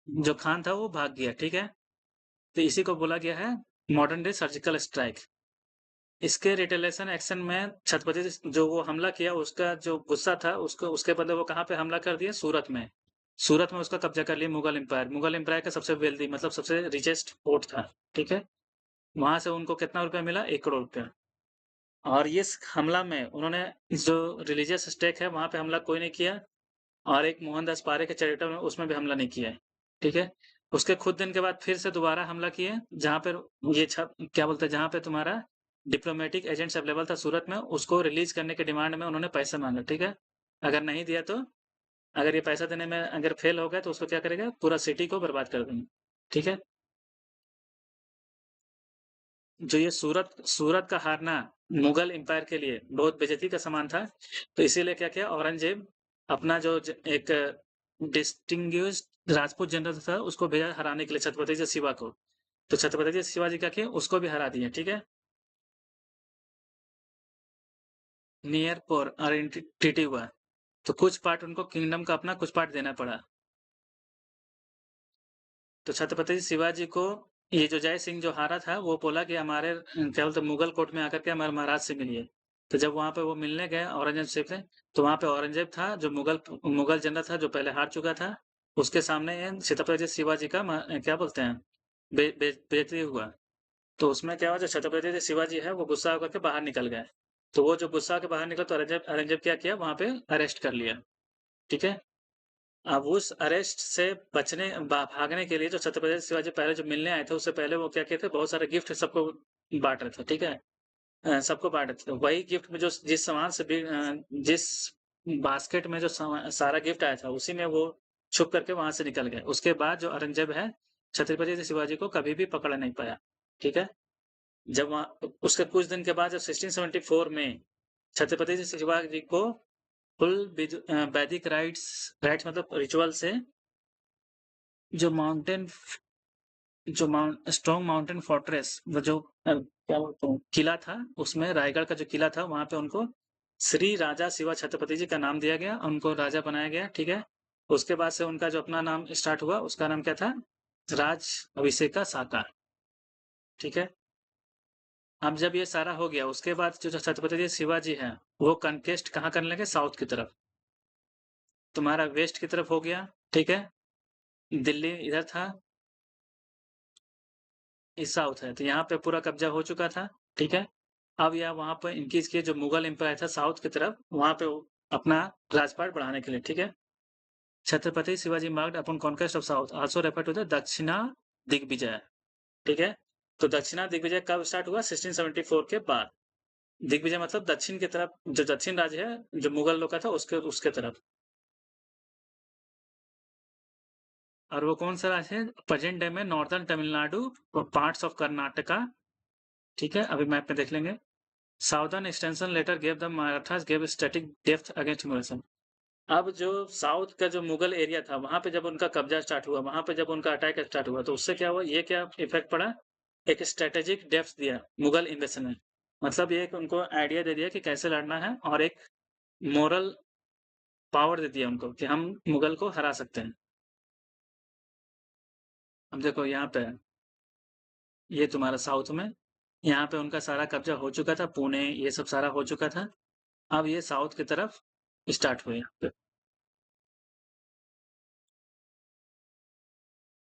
जो खान था वो भाग गया। ठीक है। तो इसी को बोला गया है मॉडर्न डे सर्जिकल स्ट्राइक। इसके रिटेलिएशन एक्शन में छत्रपति जो वो हमला किया, उसका जो गुस्सा था, उसको उसके बदले वो कहाँ पे हमला कर दिया, सूरत में। सूरत में उसका कब्जा कर लिया मुगल एम्पायर। मुगल एम्पायर का सबसे वेल्दी, मतलब सबसे रिचेस्ट पोर्ट था। ठीक है। वहां से उनको कितना रुपया मिला, 1 करोड़ रुपया। और इस हमला में उन्होंने जो रिलीजियस स्टेक है वहां पे हमला कोई नहीं किया। और एक मोहनदास पारे के चैरिटी में उसमें भी हमला नहीं किया है। ठीक है। उसके खुद दिन के बाद फिर से दोबारा हमला किए, जहाँ पर ये क्या बोलते हैं, जहाँ पे तुम्हारा डिप्लोमेटिक एजेंट्स अवेलेबल था सूरत में, उसको रिलीज करने के डिमांड में उन्होंने पैसा मांगा। ठीक है। अगर नहीं दिया तो, अगर ये पैसा देने में अगर फेल हो गया तो उसको क्या करेगा, पूरा सिटी को बर्बाद कर देंगे। ठीक है। जो ये सूरत सूरत का हारना मुगल एम्पायर के लिए बहुत बेइज्जती का समान था। तो इसीलिए क्या किया औरंगजेब, अपना जो एक डिस्टिंग्विश्ड राजपूत जनरल था उसको भेजा हराने के लिए, छत्रपति जी शिवा को। तो छत्रपति जी शिवाजी क्या किए, उसको भी हरा दिए। ठीक है। नियर पोर आइडेंटिटी हुआ। तो कुछ पार्ट उनको किंगडम का अपना कुछ पार्ट देना पड़ा। तो छत्रपति शिवाजी को ये जो जय सिंह जो हारा था वो बोला कि हमारे क्या बोलते मुगल कोर्ट में आकर के हमारे महाराज से मिलिए। तो जब वहां पे वो मिलने गए औरंगजेब से, तो वहां पे औरंगजेब था जो मुगल मुगल जनरल था जो पहले हार चुका था। उसके सामने छत्रपति शिवाजी का क्या बोलते हैं, बेइज्जती हुआ। तो उसमें क्या हुआ, जो छत्रपति शिवाजी है वो गुस्सा होकर के बाहर निकल गए। तो वो जो गुस्सा होकर बाहर निकला, तो औरंगजेब औरंगजेब क्या किया, वहां पे अरेस्ट कर लिया। ठीक है। अब उस अरेस्ट से भागने के लिए जो छत्रपति शिवाजी पहले जो मिलने आए थे, उससे पहले वो क्या किए थे, बहुत सारे गिफ्ट सबको बांट रहे थे। ठीक है। सबको बांट रहे थे। तो वही गिफ्ट में जो जिस सामान से भी जिस बास्केट में जो सारा गिफ्ट आया था, उसी में वो छुप करके वहां से निकल गए। उसके बाद जो औरंगजेब है, छत्रपति शिवाजी को कभी भी पकड़ नहीं पाया। ठीक है। जब वहां उसके कुछ दिन के बाद, जब 1674 में छत्रपति शिवाजी को फुल वैदिक राइट्स राइट्स मतलब रिचुअल से जो माउंटेन जो स्ट्रॉन्ग माउंटेन फोर्ट्रेस, वो जो क्या बोलते हैं किला था, उसमें रायगढ़ का जो किला था वहां पे उनको श्री राजा शिवा छत्रपति जी का नाम दिया गया, उनको राजा बनाया गया। ठीक है। उसके बाद से उनका जो अपना नाम स्टार्ट हुआ, उसका नाम क्या था, राज अभिषेका साका। ठीक है। अब जब ये सारा हो गया, उसके बाद जो छत्रपति जी शिवाजी है, वो कन्केस्ट कहाँ करने लगे, साउथ की तरफ। तुम्हारा वेस्ट की तरफ हो गया। ठीक है। दिल्ली इधर था, इस साउथ है, तो यहाँ पे पूरा कब्जा हो चुका था। ठीक है। अब यह वहां पर इनकी इसके जो मुगल एम्पायर था साउथ की तरफ, वहां पे अपना राजपाट बढ़ाने के लिए। ठीक है। Chhatrapati Shivaji marked upon conquest of south, also refer to the Dakshina Digvijay. ठीक है। तो दक्षिणा दिग्विजय कब स्टार्ट हुआ, 1674 के बाद। दिग्विजय मतलब दक्षिण की तरफ, जो दक्षिण राज्य है जो मुगल लोग का था उसके उसके तरफ। और वो कौन सा राज्य है, प्रेजेंट डे में नॉर्दर्न तमिलनाडु और पार्ट्स ऑफ कर्नाटका। ठीक है। अभी मैप में देख लेंगे। Southern extension later gave the Marathas gave static depth against Mughal. अब जो साउथ का जो मुगल एरिया था, वहां पे जब उनका कब्जा स्टार्ट हुआ, वहां पे जब उनका अटैक स्टार्ट हुआ, तो उससे क्या हुआ, ये क्या इफेक्ट पड़ा, एक स्ट्रेटेजिक डेप्थ दिया मुगल इन्वेशन में। मतलब ये उनको आइडिया दे दिया कि कैसे लड़ना है, और एक मोरल पावर दे दिया उनको कि हम मुगल को हरा सकते हैं। अब देखो यहाँ पे ये तुम्हारा साउथ में, यहाँ पे उनका सारा कब्जा हो चुका था, पुणे ये सब सारा हो चुका था। अब ये साउथ की तरफ स्टार्ट हुए यहाँ पे।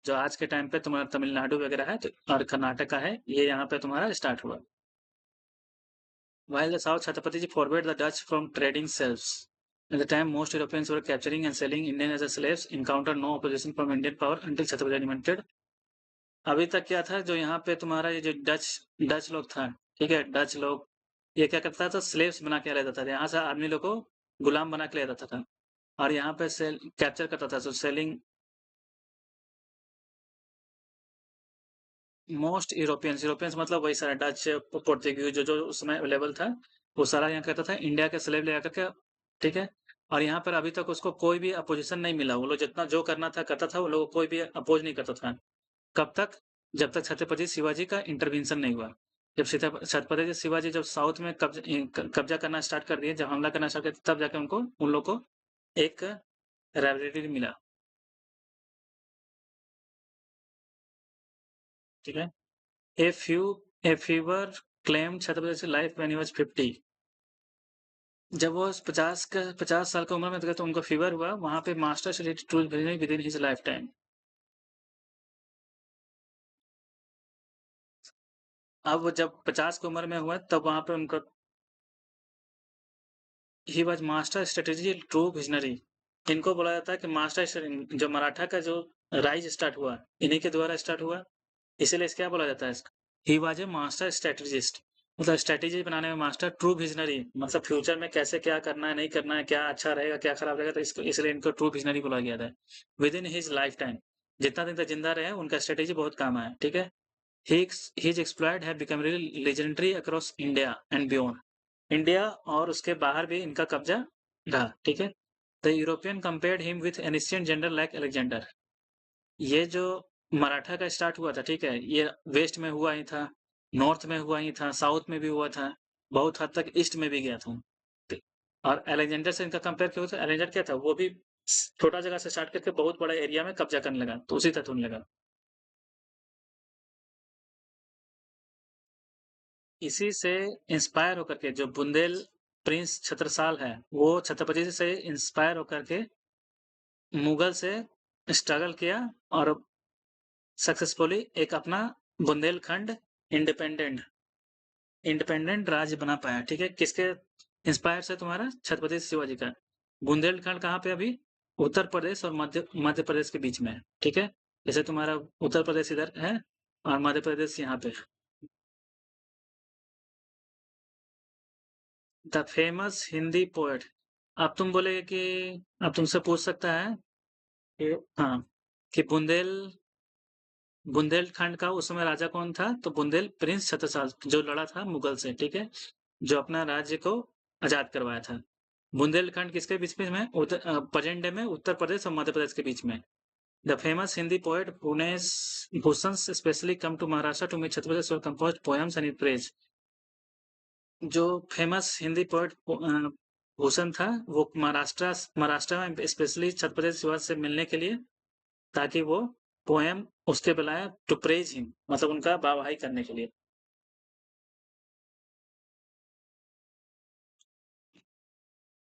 जो आज के टाइम पे तुम्हारा तमिलनाडु वगैरह है और कर्नाटका है, ये यहाँ पे तुम्हारा स्टार्ट हुआ। While the South Chhatrapati forbade the Dutch from trading slaves, at the time most Europeans were capturing and selling Indian as slaves, encountered no opposition from Indian power until Chhatrapati invented। अभी तक क्या था, जो यहाँ पे तुम्हारा ये जो डच डच लोग था, ठीक है, डच लोग ये क्या करता था, स्लेव्स बना के लेता था, यहाँ से आदमी लोग को गुलाम बना के ले जाता था और यहाँ पे सेल कैप्चर करता था, so selling most Europeans, Europeans मतलब वही सारा डच पोर्तुगीज जो जो उस समय अवेलेबल था, वो सारा यहाँ करता था, इंडिया के स्लेव ले आकर के, ठीक है। और यहाँ पर अभी तक उसको कोई भी अपोजिशन नहीं मिला, वो लोग जितना जो करना था करता था, वो लोग कोई भी अपोज नहीं करता था। कब तक? जब तक छत्रपति शिवाजी का इंटरवेंशन नहीं हुआ। जब छत्रपति शिवाजी जब साउथ में कब्जा करना स्टार्ट कर दिए, जब हमला करना स्टार्ट कर, तब जाके उनको उन लोग को एक रेवरिटी मिला, ठीक है। A few A fever claim Chhatrapati life when he was 50। जब वो 50 साल की उम्र में थे तो उनको फीवर हुआ, वहां पे मास्टर से टूल्स भेजने with in his life time. अब वो जब 50 की उम्र में हुआ तब वहां पे उनको, he was master strategy true visionary. इनको बोला जाता है कि मास्टर, जो मराठा का जो राइज स्टार्ट हुआ इन्हीं के द्वारा स्टार्ट हुआ, इसीलिए क्या बोला जाता है इसको, he was a master strategist, मतलब स्ट्रेटेजी बनाने में मास्टर, ट्रू विजनरी मतलब फ्यूचर में कैसे क्या करना है नहीं करना है, क्या अच्छा रहेगा क्या खराब रहेगा, तो इसको इसलिए इनको ट्रू विजनरी बोला गया था। With in his life time, जितना दिन तक जिंदा रहे उनका स्ट्रेटेजी बहुत काम आया, ठीक है। His exploit have become really legendary across India and beyond। India और उसके बाहर भी इनका कब्जा रहा, ठीक है। The European compared him with ancient general like Alexander. ये जो मराठा का स्टार्ट हुआ था, ठीक है, ये वेस्ट में हुआ ही था, नॉर्थ में हुआ ही था, साउथ में भी हुआ था, बहुत हद तक ईस्ट में भी गया था। और अलेक्जेंडर से इनका कंपेयर किया था, अलेक्जेंडर क्या था, वो भी छोटा जगह से स्टार्ट करके बहुत बड़ा एरिया में कब्जा करने लगा, तो उसी तरह होने लगा। इसी से इंस्पायर होकर के जो बुंदेल प्रिंस छत्रसाल है, वो छत्रपति से इंस्पायर होकर के मुगल से स्ट्रगल किया और सक्सेसफुली एक अपना बुंदेलखंड इंडिपेंडेंट इंडिपेंडेंट राज्य बना पाया, ठीक है। किसके इंस्पायर से? तुम्हारा छत्रपति शिवाजी का। बुंदेलखंड कहाँ पे अभी? उत्तर प्रदेश और मध्य प्रदेश के बीच में है, ठीक है। जैसे तुम्हारा उत्तर प्रदेश इधर है और मध्य प्रदेश यहाँ पे। The famous Hindi poet. अब तुम बोले कि अब तुमसे पूछ सकता है कि हाँ, कि बुंदेलखंड का उस समय राजा कौन था, तो बुंदेल प्रिंस छत्रसाल जो लड़ा था मुगल से, ठीक है, जो अपना राज्य को आजाद करवाया था। बुंदेलखंड किसके बीच में है? प्रेजेंट डे में उत्तर प्रदेश और मध्य प्रदेश के बीच में। द फेमस हिंदी पोएट पुनेश Bhushan specially come to Maharashtra to meet Chhatrapati compose poems and praise. जो फेमस हिंदी पोएट भूषण था, वो महाराष्ट्र में स्पेशली छत्रपति शिवाजी से मिलने के लिए, ताकि वो पोएम उसके बुलाया टू प्रेज हिम, मतलब उनका वाहवाही करने के लिए।